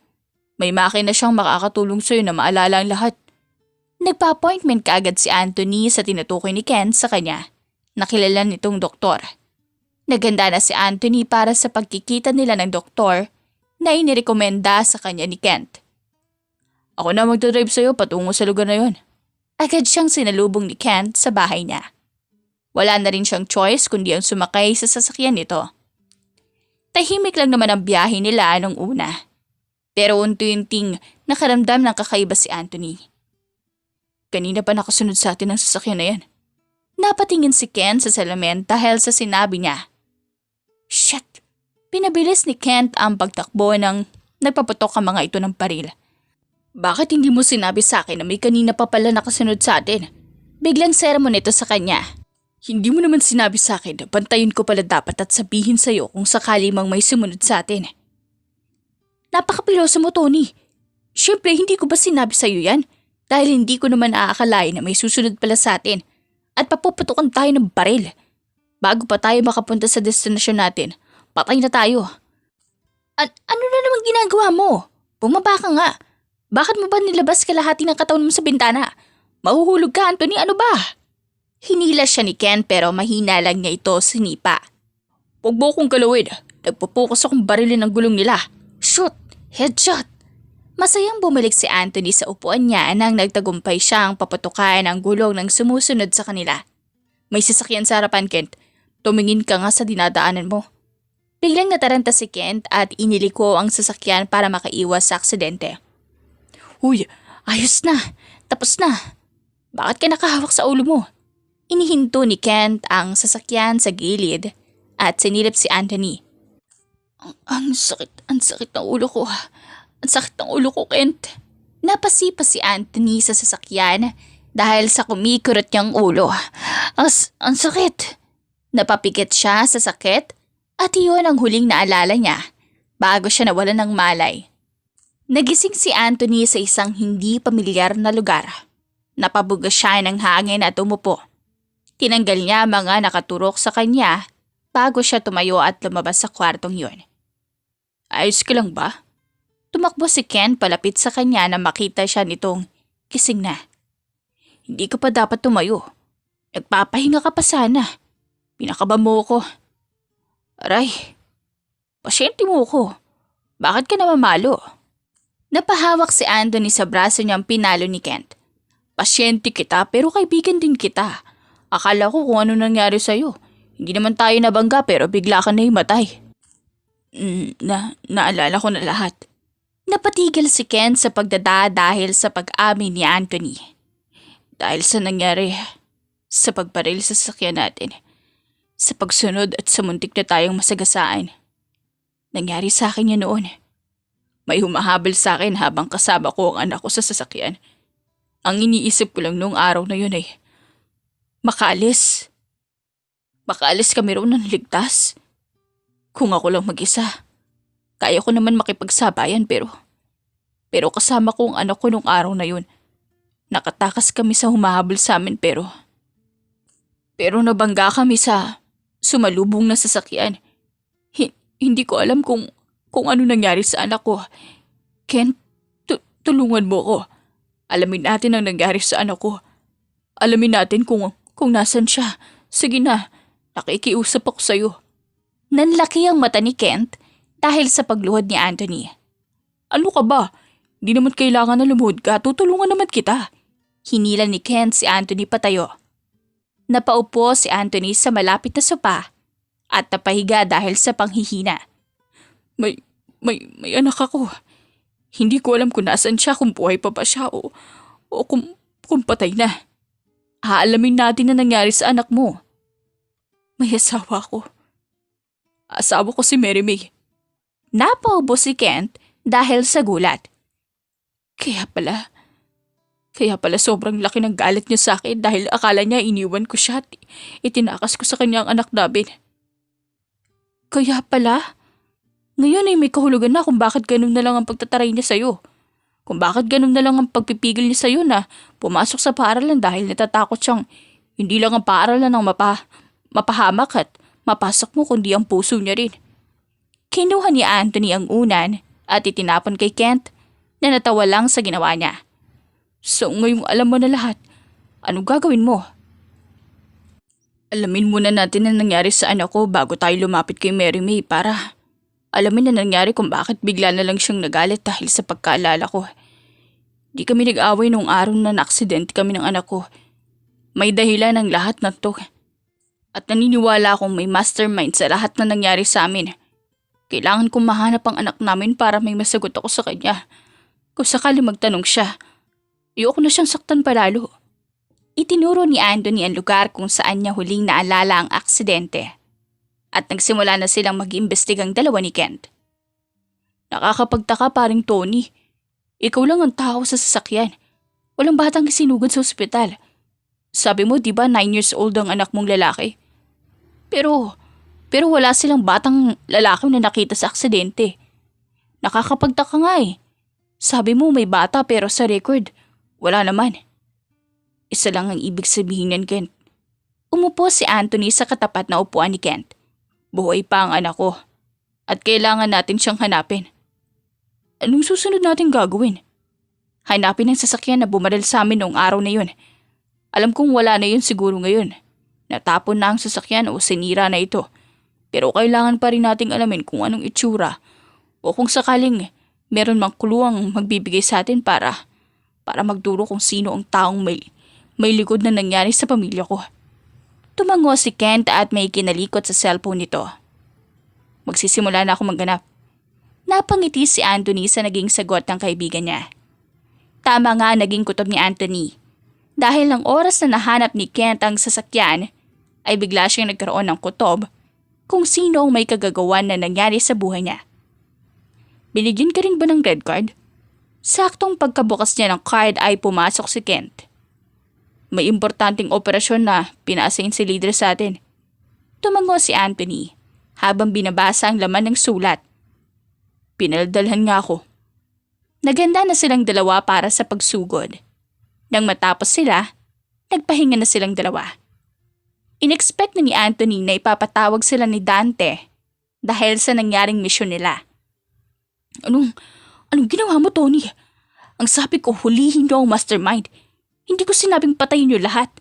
May makina siyang makakatulong sa'yo na maalala ang lahat. Nagpa-appointment kaagad si Anthony sa tinutukoy ni Ken sa kanya. Nakilala nitong doktor. Naganda na si Anthony para sa pagkikita nila ng doktor na inirekomenda sa kanya ni Kent. Ako na magdadrive sa'yo patungo sa lugar na yon. Agad siyang sinalubong ni Kent sa bahay niya. Wala na rin siyang choice kundi ang sumakay sa sasakyan nito. Tahimik lang naman ang biyahe nila nung una. Pero unti-unting nakaramdam ng kakaiba si Anthony. Kanina pa nakasunod sa atin ang sasakyan na yan. Napatingin si Ken sa salamin dahil sa sinabi niya. Shit! Pinabilis ni Kent ang pagtakbo nang nagpaputok ang mga ito ng paril. Bakit hindi mo sinabi sa akin na may kanina pa pala nakasunod sa atin? Biglang sermon nito sa kanya. Hindi mo naman sinabi sa akin na bantayin ko pala dapat at sabihin sa'yo kung sakali mang may sumunod sa atin. Napakapiloso mo, Tony. Siyempre, hindi ko ba sinabi sa'yo yan? Dahil hindi ko naman aakalain na may susunod pala sa atin at papuputukan tayo ng baril. Bago pa tayo makapunta sa destinasyon natin, patay na tayo. Ano na naman ginagawa mo? Bumaba ka nga. Bakit mo ba nilabas kalahati ng katawan mo sa bintana? Mahuhulog ka, Anthony, ano ba? Hinila siya ni Ken pero mahina lang niya ito sinipa. Huwag mo kong galawin. Nagpupokus akong barilin ng gulong nila. Shoot! Headshot! Masayang bumalik si Anthony sa upuan niya nang nagtagumpay siyang paputukan ang gulong ng sumusunod sa kanila. May sasakyan sa harapan, Kent. Tumingin ka nga sa dinadaanan mo. Biglang nataranta si Kent at iniliko ang sasakyan para makaiwas sa aksidente. Uy, ayos na. Tapos na. Bakit ka nakahawak sa ulo mo? Inihinto ni Kent ang sasakyan sa gilid at sinilip si Anthony. Ang sakit ng ulo ko. Ang sakit ng ulo ko, Kent. Napasipa si Anthony sa sasakyan dahil sa kumikurot niyang ulo. Ang sakit. Napapikit siya sa sakit at iyon ang huling naalala niya bago siya nawalan ng malay. Nagising si Anthony sa isang hindi pamilyar na lugar. Napabuga siya ng hangin at umupo. Tinanggal niya mga nakaturok sa kanya bago siya tumayo at lumabas sa kwartong yun. Ayos ka lang ba? Tumakbo si Ken palapit sa kanya na makita siya nitong kising na. Hindi ka pa dapat tumayo. Nagpapahinga ka pa sana. Pinakaba mo ko. Aray, pasyente mo ko. Bakit ka namamalo? Napahawak si Anthony sa braso niyang pinalo ni Kent. Pasyente kita pero kaibigan din kita. Akala ko kung ano nangyari sa'yo. Hindi naman tayo nabangga pero bigla ka na himatay. Naalala ko na lahat. Napatigil si Kent sa pagdada dahil sa pag-amin ni Anthony. Dahil sa nangyari sa pagbaril sa sasakyan natin. Sa pagsunod at sa muntik na tayong masagasaan. Nangyari sa akin yan noon. May humahabol sa akin habang kasama ko ang anak ko sa sasakyan. Ang iniisip ko lang noong araw na yun ay makaalis. Makaalis kami roon ng ligtas. Kung ako lang mag-isa, kaya ko naman makipagsabayan pero kasama ko ang anak ko noong araw na yun. Nakatakas kami sa humahabol sa amin pero nabangga kami sa sumalubong na sasakyan. Hindi ko alam kung ano nangyari sa anak ko. Ken, tulungan mo ko. Alamin natin ang nangyari sa anak ko. Alamin natin kung nasan siya. Sige na, nakikiusap ako sa'yo. Nanlaki ang mata ni Kent dahil sa pagluhod ni Anthony. Ano ka ba? Di naman kailangan na lumuhod ka. Tutulungan naman kita. Hinila ni Kent si Anthony patayo. Napaupo si Anthony sa malapit na sopa at napahiga dahil sa panghihina. May anak ako. Hindi ko alam kung nasan siya, kung buhay pa ba siya o kung patay na. Haalamin natin na nangyari sa anak mo. May asawa ko. Asawa ko si Mary May. Napaubo si Kent dahil sa gulat. Kaya pala sobrang laki ng galit niya sa akin dahil akala niya iniwan ko siya at itinakas ko sa kanyang anak namin. Kaya pala? Ngayon ay may kahulugan na kung bakit ganun na lang ang pagtataray niya sa'yo. Kung bakit ganun na lang ang pagpipigil niya sa'yo na pumasok sa paaralan dahil natatakot siyang hindi lang ang paaralan ang mapahamak at mapasok mo kundi ang puso niya rin. Kinuha ni Anthony ang unan at itinapon kay Kent na natawa lang sa ginawa niya. So ngayong alam mo na lahat, anong gagawin mo? Alamin muna natin ang nangyari sa anak ko bago tayo lumapit kay Mary May para alamin na nangyari kung bakit bigla na lang siyang nagalit dahil sa pagkaalala ko. Di kami nag-away nung araw na naaksidente kami ng anak ko. May dahilan ang lahat na to. At naniniwala akong may mastermind sa lahat na nangyari sa amin. Kailangan kong mahanap ang anak namin para may masagot ako sa kanya. Kung sakali magtanong siya, ayoko na siyang saktan palalo. Itinuro ni Anthony ang lugar kung saan niya huling naalala ang aksidente. At nagsimula na silang mag-iimbestigang dalawa ni Kent. Nakakapagtaka paring Tony. Ikaw lang ang tao sa sasakyan. Walang batang sinugod sa ospital. Sabi mo, di ba 9 years old ang anak mong lalaki? Pero wala silang batang lalaki na nakita sa aksidente. Nakakapagtaka nga eh. Sabi mo may bata pero sa record, wala naman. Isa lang ang ibig sabihin niyan, Kent. Umupo si Anthony sa katapat na upuan ni Kent. Buhay pa ang anak ko. At kailangan natin siyang hanapin. Anong susunod natin gagawin? Hanapin ang sasakyan na bumaril sa amin noong araw na yun. Alam kong wala na yun siguro ngayon. Natapon na ang sasakyan o sinira na ito. Pero kailangan pa rin nating alamin kung anong itsura. O kung sakaling meron mang kuluang magbibigay sa atin para magduro kung sino ang taong may likod na nangyari sa pamilya ko. Tumango si Kent at may kinalikot sa cellphone nito. Magsisimula na ako magganap. Napangiti si Anthony sa naging sagot ng kaibigan niya. Tama nga naging kutob ni Anthony. Dahil ng oras na nahanap ni Kent ang sasakyan, ay bigla siyang nagkaroon ng kutob kung sino ang may kagagawan na nangyari sa buhay niya. Binigyan ka rin ba ng red card? Saktong pagkabukas niya ng card ay pumasok si Kent. May importanteng operasyon na pina-assign si leader sa atin. Tumango si Anthony habang binabasa ang laman ng sulat. Pinaldalhan nga ako. Naganda na silang dalawa para sa pagsugod. Nang matapos sila, nagpahinga na silang dalawa. Inexpect na ni Anthony na ipapatawag sila ni Dante dahil sa nangyaring misyon nila. Anong ginawa mo, Tony? Ang sabi ko, hulihin niyo ang mastermind. Hindi ko sinabing patayin niyo lahat.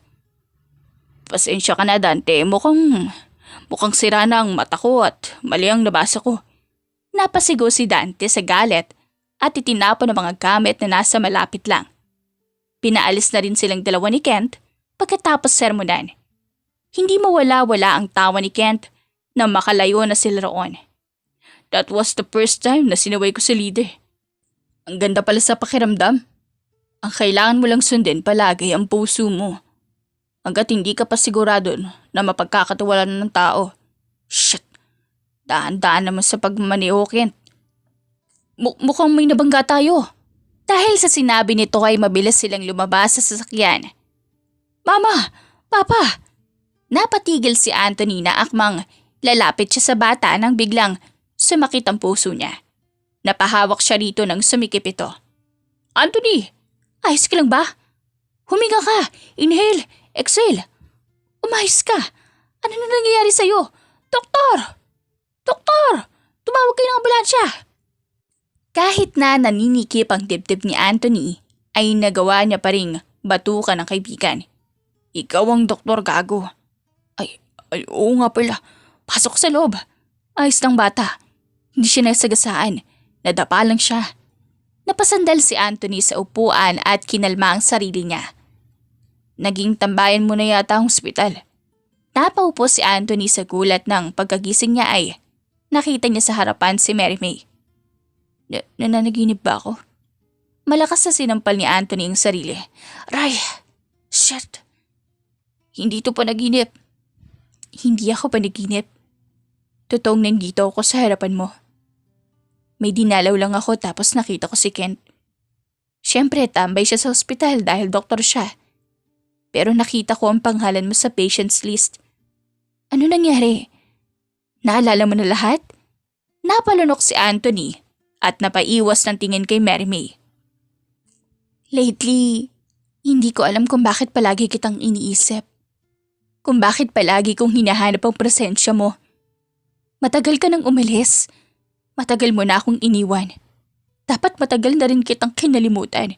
Pasensya ka na, Dante. Mukhang sira na ang mata ko at mali ang nabasa ko. Napasigaw si Dante sa galit at itinapon ang mga gamit na nasa malapit lang. Pinaalis na rin silang dalawa ni Kent pagkatapos sermonan. Hindi mawala-wala ang tawa ni Kent na makalayo na sila roon. That was the first time na sinaway ko si leader. Ang ganda pala sa pakiramdam. Ang kailangan mo lang sundin palagi ang puso mo. Hanggat hindi ka pa sigurado na mapagkakatiwalaan ng tao. Shit! Daan-daan naman sa pagmaneho, Kent. Mukhang may nabangga tayo. Dahil sa sinabi nito ay mabilis silang lumabas sa sasakyan. Mama! Papa! Napatigil si Anthony na akmang lalapit siya sa bata nang biglang sumakit ang puso niya. Napahawak siya rito nang sumikip ito. Anthony! Ayos ka lang ba? Huminga ka! Inhale! Exhale! Umayos ka! Ano na nangyayari sa'yo? Doktor! Doktor! Tumawag kayo ng ambulansya! Kahit na naninikip ang dibdib ni Anthony, ay nagawa niya pa ring batukan ng kaibigan. Ikaw ang doktor, gago. Ay, oo nga pala. Pasok sa loob. Ayos ng bata. Hindi siya nasagasaan. Nadapa lang siya. Napasandal si Anthony sa upuan at kinalma ang sarili niya. Naging tambayan mo na yata ang ospital. Napaupo si Anthony sa gulat ng pagkagising niya ay nakita niya sa harapan si Mary May. Nananaginip ba ako? Malakas na sinampal ni Anthony ang sarili. Ray! Shit! Hindi to panaginip. Hindi ako panaginip. Totoong nandito ako sa harapan mo. May dinalaw lang ako tapos nakita ko si Kent. Siyempre, tambay siya sa ospital dahil doktor siya. Pero nakita ko ang pangalan mo sa patients list. Ano nangyari? Naalala mo na lahat? Napalunok si Anthony at napaiwas ng tingin kay Mary May. Lately, hindi ko alam kung bakit palagi kitang iniisip. Kung bakit palagi kong hinahanap ang presensya mo. Matagal ka nang umalis. Matagal mo na akong iniwan. Dapat matagal na rin kitang kinalimutan.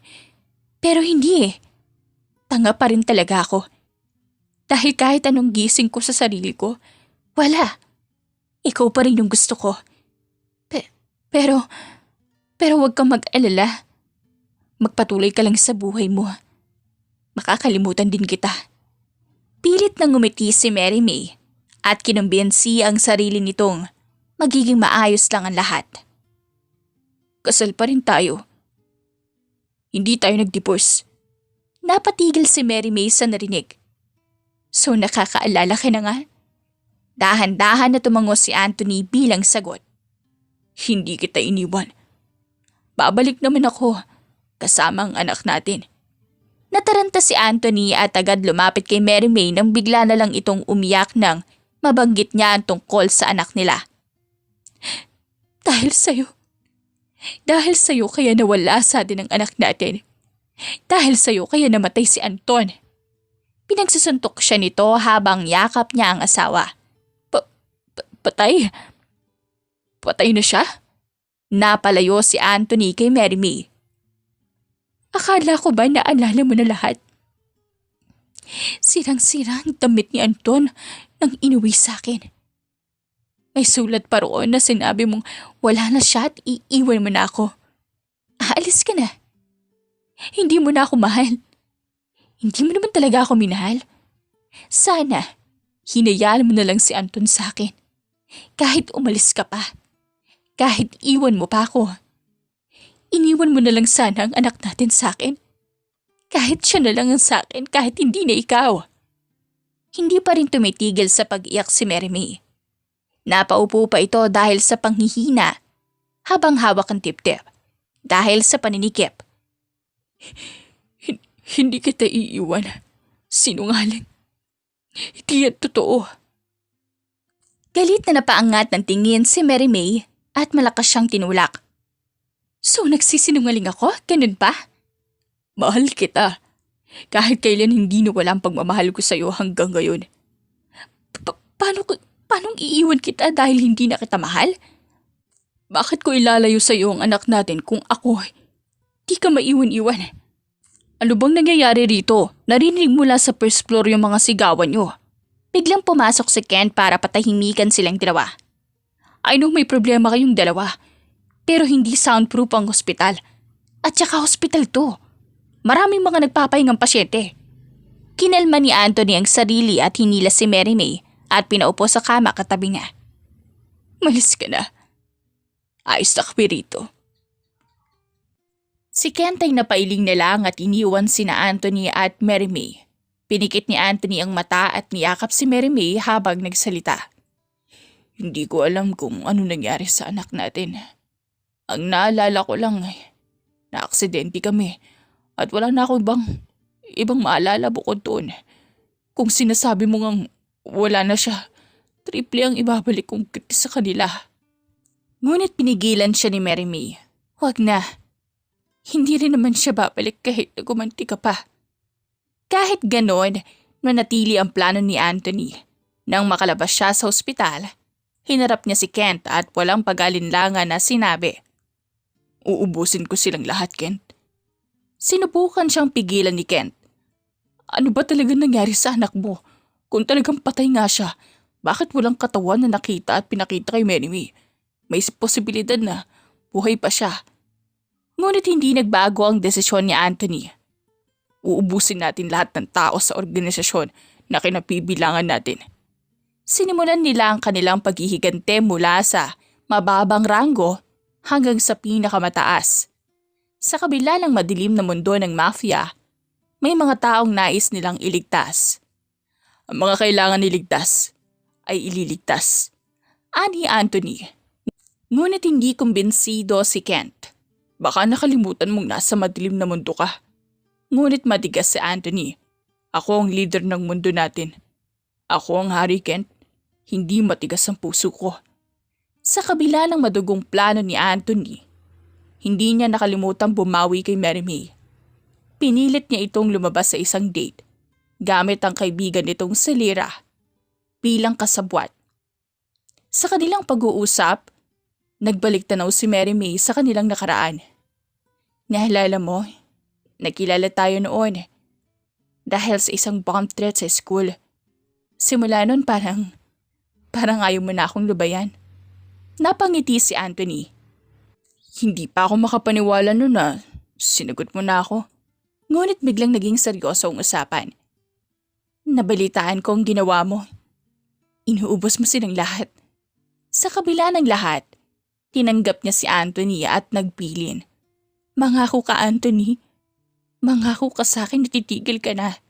Pero hindi eh. Tanga pa rin talaga ako. Dahil kahit anong gising ko sa sarili ko, wala. Ikaw pa rin yung gusto ko. Pero huwag kang mag-alala. Magpatuloy ka lang sa buhay mo. Makakalimutan din kita. Pilit nang ngumiti si Mary May at kinumbiyansi ang sarili nitong magiging maayos lang ang lahat. Kasal pa rin tayo. Hindi tayo nag-divorce. Napatigil si Mary May sa narinig. So nakakaalala ka na nga? Dahan-dahan na tumango si Anthony bilang sagot. Hindi kita iniwan. Babalik naman ako kasama ang anak natin. Nataranta si Anthony at agad lumapit kay Mary May nang bigla na lang itong umiyak nang mabanggit niya ang tungkol sa anak nila. Dahil sa'yo kaya nawala sa atin ang anak natin. Dahil sa'yo kaya namatay si Anton. Pinagsusuntok siya nito habang yakap niya ang asawa. Patay? Patay na siya? Napalayo si Anthony kay Mary May. Akala ko ba naalala mo na lahat? Sirang-sira ang damit ni Anton nang inuwi sa akin. May sulat pa roon na sinabi mong wala na siya at iiwan mo na ako. Aalis ka na. Hindi mo na ako mahal. Hindi mo naman talaga ako minahal. Sana, hinayaan mo na lang si Anton sa akin. Kahit umalis ka pa. Kahit iwan mo pa ako. Iniwan mo na lang sana ang anak natin sa akin. Kahit siya na lang ang sa akin, kahit hindi na ikaw. Hindi pa rin tumitigil sa pag-iyak si Mary May. Napaupo pa ito dahil sa panghihina habang hawak ang tip-tip. Dahil sa paninikip. Hindi kita iiwan. Sinungaling. Hindi yan totoo. Galit na napaangat ng tingin si Mary May at malakas siyang tinulak. So nagsisinungaling ako? Ganun pa? Mahal kita. Kahit kailan hindi nawala ang pagmamahal ko sa'yo hanggang ngayon. Paano iiwan kita dahil hindi na kita mahal? Bakit ko ilalayo sa'yo ang anak natin kung ako di ka maiwan-iwan? Ano bang nangyayari rito? Narinig mula sa first floor yung mga sigawan nyo. Biglang pumasok si Ken para patahimikan silang dalawa. I know may problema kayong dalawa, pero hindi soundproof ang hospital. At saka hospital to. Maraming mga nagpapahingang pasyente. Kinalma ni Anthony ang sarili at hinila si Mary May at pinaupo sa kama katabi niya. Malis ka na. Ayos na kami rito. Si Kent ay napailing na lang at iniwan sina Anthony at Mary May. Pinikit ni Anthony ang mata at niyakap si Mary May habang nagsalita. Hindi ko alam kung ano nangyari sa anak natin. Ang naalala ko lang ay na-aksidente kami at wala na ako ibang maalala bukod doon. Kung sinasabi mo ngang wala na siya, triple ang ibabalik kong sa kanila. Ngunit pinigilan siya ni Mary May. Huwag na. Hindi rin naman siya babalik kahit nagumanti ka pa. Kahit ganon, manatili ang plano ni Anthony. Nang makalabas siya sa ospital, hinarap niya si Kent at walang pag-alinlangan na sinabi, Uubusin ko silang lahat, Kent. Sinubukan siyang pigilan ni Kent. Ano ba talaga nangyari sa anak mo? Kung talagang patay nga siya, bakit walang katawan na nakita at pinakita kay Mary May? May posibilidad na buhay pa siya. Ngunit hindi nagbago ang desisyon ni Anthony. Uubusin natin lahat ng tao sa organisasyon na kinabibilangan natin. Sinimulan nila ang kanilang paghihigante mula sa mababang ranggo hanggang sa pinakamataas. Sa kabila ng madilim na mundo ng mafia, may mga taong nais nilang iligtas. Ang mga kailangan iligtas ay ililigtas. Ani Anthony. Ngunit hindi kumbinsido si Kent. Baka nakalimutan mong nasa madilim na mundo ka. Ngunit matigas si Anthony. Ako ang leader ng mundo natin. Ako ang hari, Kent. Hindi matigas ang puso ko. Sa kabila ng madugong plano ni Anthony, hindi niya nakalimutan bumawi kay Mary May. Pinilit niya itong lumabas sa isang date gamit ang kaibigan nitong si Lyra bilang kasabwat. Sa kanilang pag-uusap, nagbalik tanaw si Mary May sa kanilang nakaraan. Naalala mo, nakilala tayo noon dahil sa isang bomb threat sa school. Simula noon parang ayaw mo na akong lubayan. Napangiti si Anthony. Hindi pa ako makapaniwala noon na sinagot mo na ako. Ngunit biglang naging seryoso ang usapan. Nabalitaan ko ang ginawa mo. Inuubos mo silang lahat. Sa kabila ng lahat, tinanggap niya si Anthony at nagpilin. Mangako ka, Anthony. Mangako ka sa akin na titigil ka na.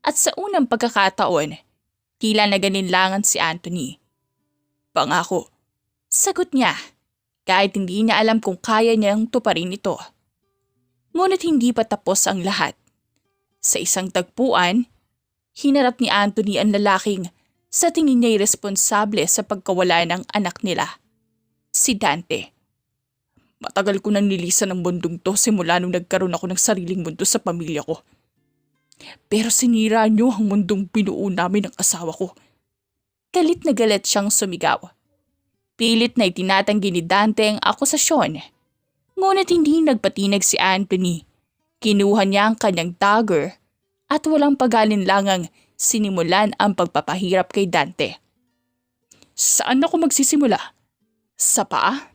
At sa unang pagkakataon, tila nagalinlangan si Anthony. Pangako. Sagot niya, kahit hindi niya alam kung kaya niyang tuparin ito. Ngunit hindi pa tapos ang lahat. Sa isang tagpuan, hinarap ni Anthony ang lalaking sa tingin niya'y responsable sa pagkawala ng anak nila, si Dante. Matagal ko nang nilisan ng mundong to simula nung nagkaroon ako ng sariling mundo sa pamilya ko. Pero sinira niyo ang mundong binuo namin ng asawa ko. Galit na galit siyang sumigaw. Pilit na itinatanggi ni Dante ang akusasyon. Ngunit hindi nagpatinag si Anthony. Kinuha niya ang kanyang dagger at walang pag-alinlangang sinimulan ang pagpapahirap kay Dante. Saan ako magsisimula? Sa paa?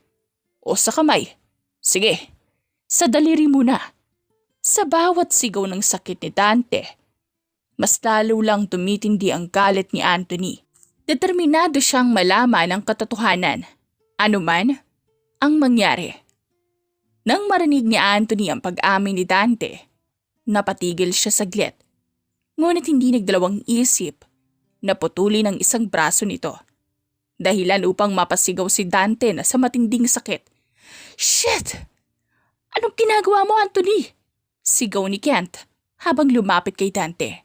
O sa kamay? Sige, sa daliri muna. Sa bawat sigaw ng sakit ni Dante, mas lalo lang tumitindi ang galit ni Anthony. Determinado siyang malaman ang katotohanan, anuman ang mangyari. Nang marinig ni Anthony ang pag-amin ni Dante, napatigil siya saglit. Ngunit hindi nagdalawang isip na putulin ang isang braso nito. Dahilan upang mapasigaw si Dante na sa matinding sakit. Shit! Anong ginagawa mo, Anthony? Sigaw ni Kent habang lumapit kay Dante.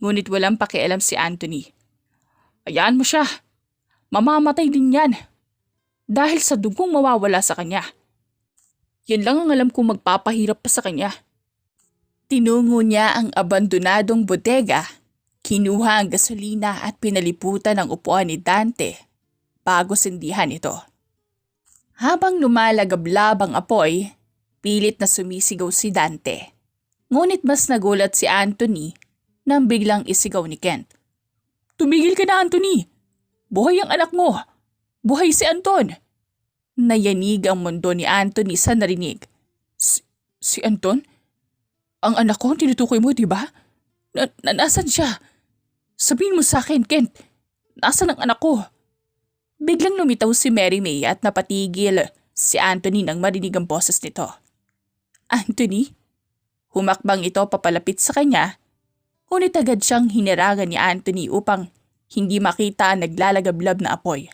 Ngunit walang pakialam si Anthony. Hayaan mo siya. Mamamatay din yan. Dahil sa dugong mawawala sa kanya. Yan lang ang alam kong magpapahirap pa sa kanya. Tinungo niya ang abandonadong bodega, kinuha ang gasolina at pinaliputan ang upuan ni Dante bago sindihan ito. Habang lumalagablab ang apoy, pilit na sumisigaw si Dante. Ngunit mas nagulat si Anthony nang biglang isigaw ni Kent. Tumigil ka na, Anthony! Buhay ang anak mo! Buhay si Anton! Nayanig ang mundo ni Anthony sa narinig. Si Anton? Ang anak ko, tinutukoy mo, di ba? Nasaan siya? Sabihin mo sa akin, Kent. Nasaan ang anak ko? Biglang lumitaw si Mary May at napatigil si Anthony nang marinig ang boses nito. Anthony? Humakbang ito papalapit sa kanya, ngunit agad siyang hinirangan ni Anthony upang hindi makita ang naglalagablab na apoy.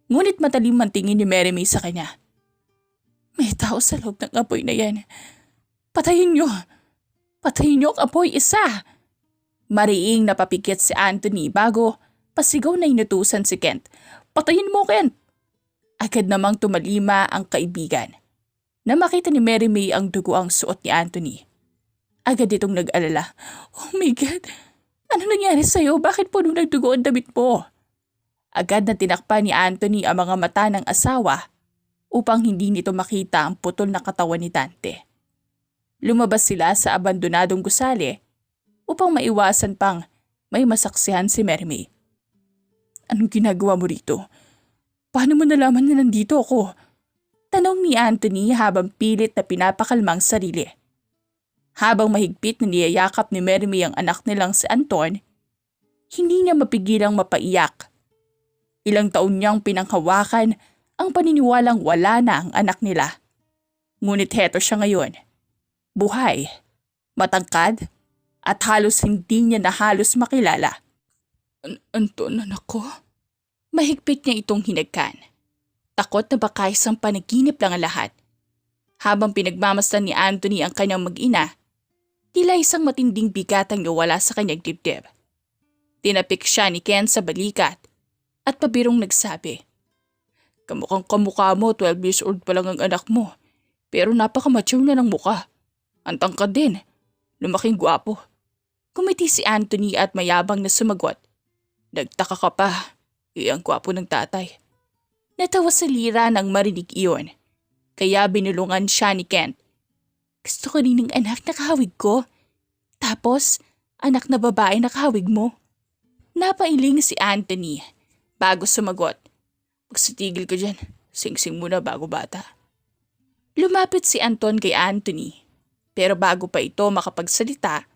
Ngunit matalim ang tingin ni Mary May sa kanya. May tao sa loob ng apoy na yan. Patayin niyo! Patayin niyo ang apoy, isa! Mariing napapikit si Anthony bago pasigaw na inutusan si Kent. Patayin mo, Kent! Agad namang tumalima ang kaibigan. Na makita ni Mary May ang dugo ang suot ni Anthony. Agad itong nag-alala. Oh my God! Ano nangyari sa'yo? Bakit puno nagdugo ang damit mo? Agad na tinakpan ni Anthony ang mga mata ng asawa upang hindi nito makita ang putol na katawan ni Dante. Lumabas sila sa abandonadong gusali upang maiwasan pang may masaksihan si Mary May. Anong ginagawa mo rito? Paano mo nalaman na nandito ako? Tanong ni Anthony habang pilit na pinapakalmang sarili. Habang mahigpit na niyayakap ni Mary May ang anak nilang si Anton, hindi niya mapigilang mapaiyak. Ilang taon niyang pinanghawakan ang paniniwalang wala na ang anak nila. Ngunit heto siya ngayon. Buhay, matangkad, at halos hindi niya na halos makilala. Anton, anak ko? Mahigpit niya itong hinagkan. Takot na baka isang panaginip lang ang lahat. Habang pinagmamasdan ni Anthony ang kanyang mag-ina, tila isang matinding bigat ang nawala sa kanyang dibdib. Tinapik siya ni Ken sa balikat at pabirong nagsabi, Kamukhang kamukha mo, 12 years old pa lang ang anak mo, pero napaka-mature na ng mukha. Ang tangkad din, lumaking gwapo. Kumiti si Anthony at mayabang na sumagot. Nagtaka ka pa, ang gwapo ng tatay. Natawa sa lira nang marinig iyon, kaya binulungan siya ni Kent. Gusto ko rin ng anak na kahawig ko. Tapos, anak na babae na kahawig mo. Napailing si Anthony bago sumagot. Magsitigil ka dyan, sing-sing muna bago bata. Lumapit si Anton kay Anthony. Pero bago pa ito makapagsalita,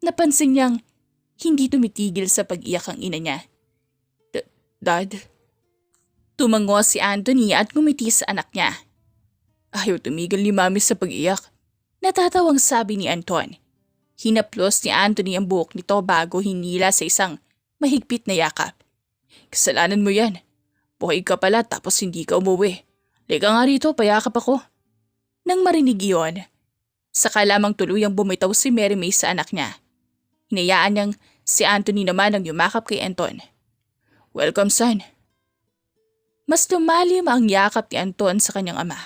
napansin niyang hindi tumitigil sa pag-iyak ang ina niya. Dad? Tumango si Anthony at ngumiti sa anak niya. Ayaw tumigil ni Mami sa pag-iyak. Natatawang sabi ni Anton. Hinaplos ni Anthony ang buhok nito bago hinila sa isang mahigpit na yakap. Kasalanan mo yan. Buhay ka pala tapos hindi ka umuwi. Liga nga rito, payakap ako. Nang marinig iyon, saka lamang tuluyang bumitaw si Mary May sa anak niya. Hinayaan niyang si Anthony naman ang yumakap kay Anton. Welcome, son. Mas lumalim ang yakap ni Anton sa kanyang ama.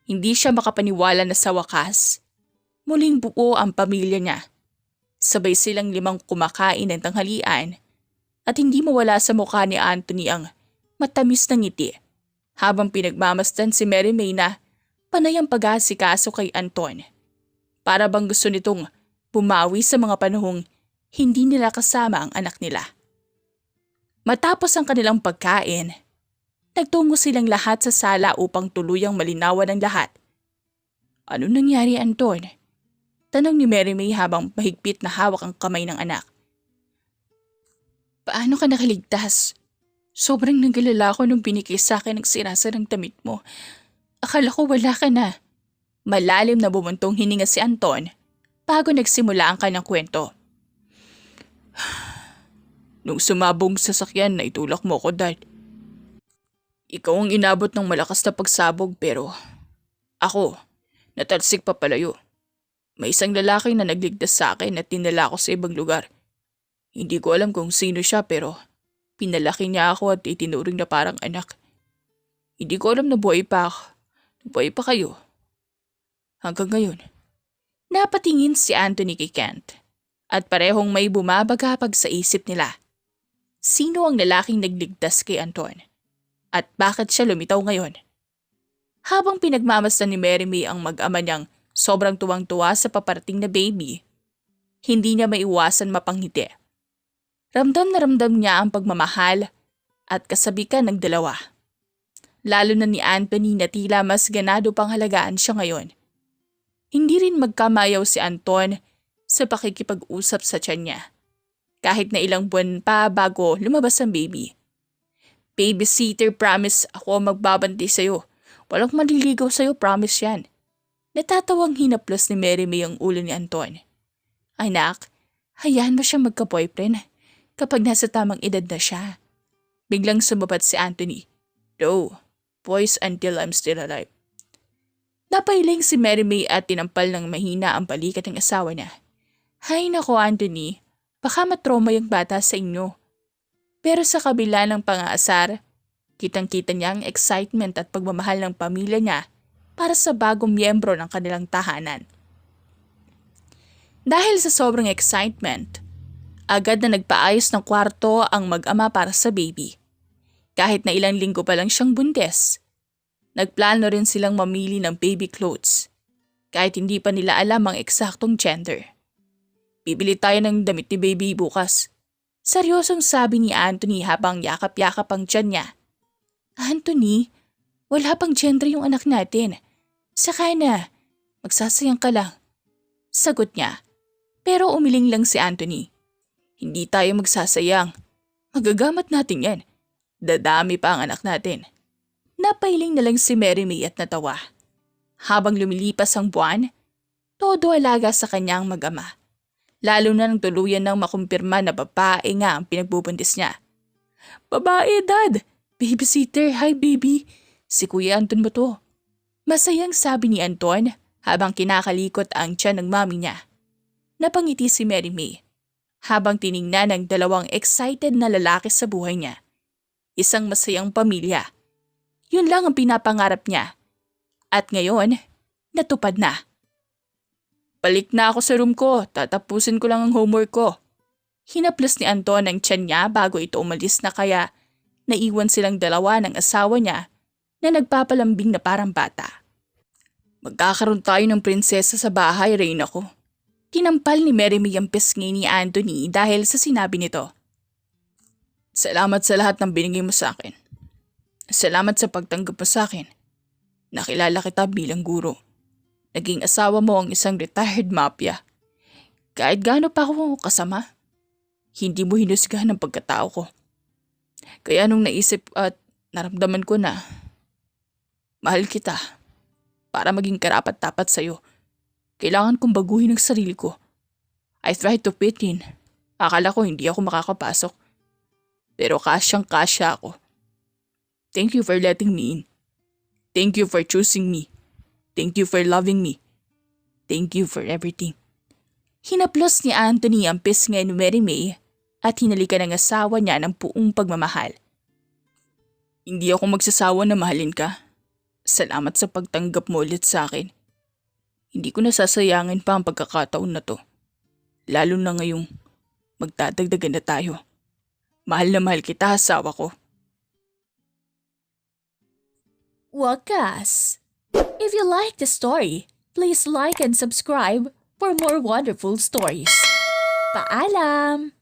Hindi siya makapaniwala na sa wakas, muling buo ang pamilya niya. Sabay silang 5 kumakain ng tanghalian at hindi mawala sa mukha ni Anthony ang matamis na ngiti habang pinagmamasdan si Mary May na panay ang pag-aasikaso kay Anton. Para bang gusto nitong bumawi sa mga panahong hindi nila kasama ang anak nila. Matapos ang kanilang pagkain, nagtungo silang lahat sa sala upang tuluyang malinawan ang lahat. Ano nangyari, Anton? Tanong ni Mary May habang mahigpit na hawak ang kamay ng anak. Paano ka nakaligtas? Sobrang nagalala ko nung binikis sa akin ang sinasarang damit mo. Akala ko wala ka na. Malalim na bumuntong hininga si Anton bago nagsimula ang kanyang kwento. Nung sumabong sa sasakyan na itulak mo ko, Dad. Ikaw ang inabot ng malakas na pagsabog pero ako, natalsik pa palayo. May isang lalaki na nagligtas sa akin at dinala ako sa ibang lugar. Hindi ko alam kung sino siya pero Pinalaki niya ako at itinuring na parang anak. Hindi ko alam na buhay pa ako. Buhay pa kayo. Hanggang ngayon. Napatingin si Anthony kay Kent at parehong may bumabagapag sa isip nila. Sino ang lalaking nagligtas kay Anton? At bakit siya lumitaw ngayon? Habang pinagmamasdan ni Mary May ang mag-ama niyang sobrang tuwang-tuwa sa paparating na baby, hindi niya maiwasan mapanghiti. Ramdam na ramdam niya ang pagmamahal at kasabikan ng dalawa. Lalo na ni Anthony na tila mas ganado pang halagaan siya ngayon. Hindi rin magkamayaw si Anton sa pakikipag-usap sa tiyan niya. Kahit na ilang buwan pa bago lumabas ang baby. Babysitter, promise ako magbabantay sa'yo. Walang maliligaw sa'yo, promise yan. Natatawang hinaplos ni Mary May ang ulo ni Anton. Anak, hayaan mo siya magka-boyfriend kapag nasa tamang edad na siya. Biglang sumabat si Anthony. No, boys until I'm still alive. Napailing si Mary May at tinampal ng mahina ang balikat ng asawa niya. Hay nako Anthony, baka matroma yung bata sa inyo. Pero sa kabila ng pang-aasar, kitang-kita niya ang excitement at pagmamahal ng pamilya niya para sa bagong miyembro ng kanilang tahanan. Dahil sa sobrang excitement, agad na nagpaayos ng kwarto ang mag-ama para sa baby. Kahit na ilang linggo pa lang siyang buntis, nagplano rin silang mamili ng baby clothes kahit hindi pa nila alam ang eksaktong gender. Bibili tayo ng damit ni baby bukas. Seryosong sabi ni Anthony habang yakap-yakap ang tiyan niya. Anthony, wala pang gender yung anak natin. Saka na, magsasayang ka lang. Sagot niya. Pero umiling lang si Anthony. Hindi tayo magsasayang. Magagamat natin yan. Dadami pa ang anak natin. Napailing na lang si Mary May at natawa. Habang lumilipas ang buwan, todo alaga sa kanyang mag-ama. Lalo na nang tuluyan ng makumpirma na babae nga ang pinagbubuntis niya. Babae, Dad! Babysitter, hi baby! Si Kuya Anton ba to? Masayang sabi ni Anton habang kinakalikot ang tiyan ng mami niya. Napangiti si Mary May habang tiningnan ng dalawang excited na lalaki sa buhay niya. Isang masayang pamilya. Yun lang ang pinapangarap niya. At ngayon, natupad na. Balik na ako sa room ko, tatapusin ko lang ang homework ko. Hinaplos ni Anton ang tiyan niya bago ito umalis na kaya naiwan silang dalawa ng asawa niya na nagpapalambing na parang bata. Magkakaroon tayo ng prinsesa sa bahay, Reyna ko. Tinampal ni Mary May ang pisngi ni Anthony dahil sa sinabi nito. Salamat sa lahat ng binigay mo sa akin. Salamat sa pagtanggap mo sa akin. Nakilala kita bilang guro. Naging asawa mo ang isang retired mafia. Kahit gaano pa ako kasama, hindi mo hinusgahan ang pagkatao ko. Kaya nung naisip at naramdaman ko na mahal kita para maging karapat-dapat sa'yo, kailangan kong baguhin ang sarili ko. I tried to fit in. Akala ko hindi ako makakapasok. Pero kasyang-kasya ako. Thank you for letting me in. Thank you for choosing me. Thank you for loving me. Thank you for everything. Hinaplos ni Anthony ang pisngi ni Mary May at hinalikan ng asawa niya ng buong pagmamahal. Hindi ako magsasawa na mahalin ka. Salamat sa pagtanggap mo ulit sa akin. Hindi ko nasasayangin pa ang pagkakataon na to. Lalo na ngayong magdadagdagan na tayo. Mahal na mahal kita, asawa ko. Wakas! If you like the story, please like and subscribe for more wonderful stories. Paalam!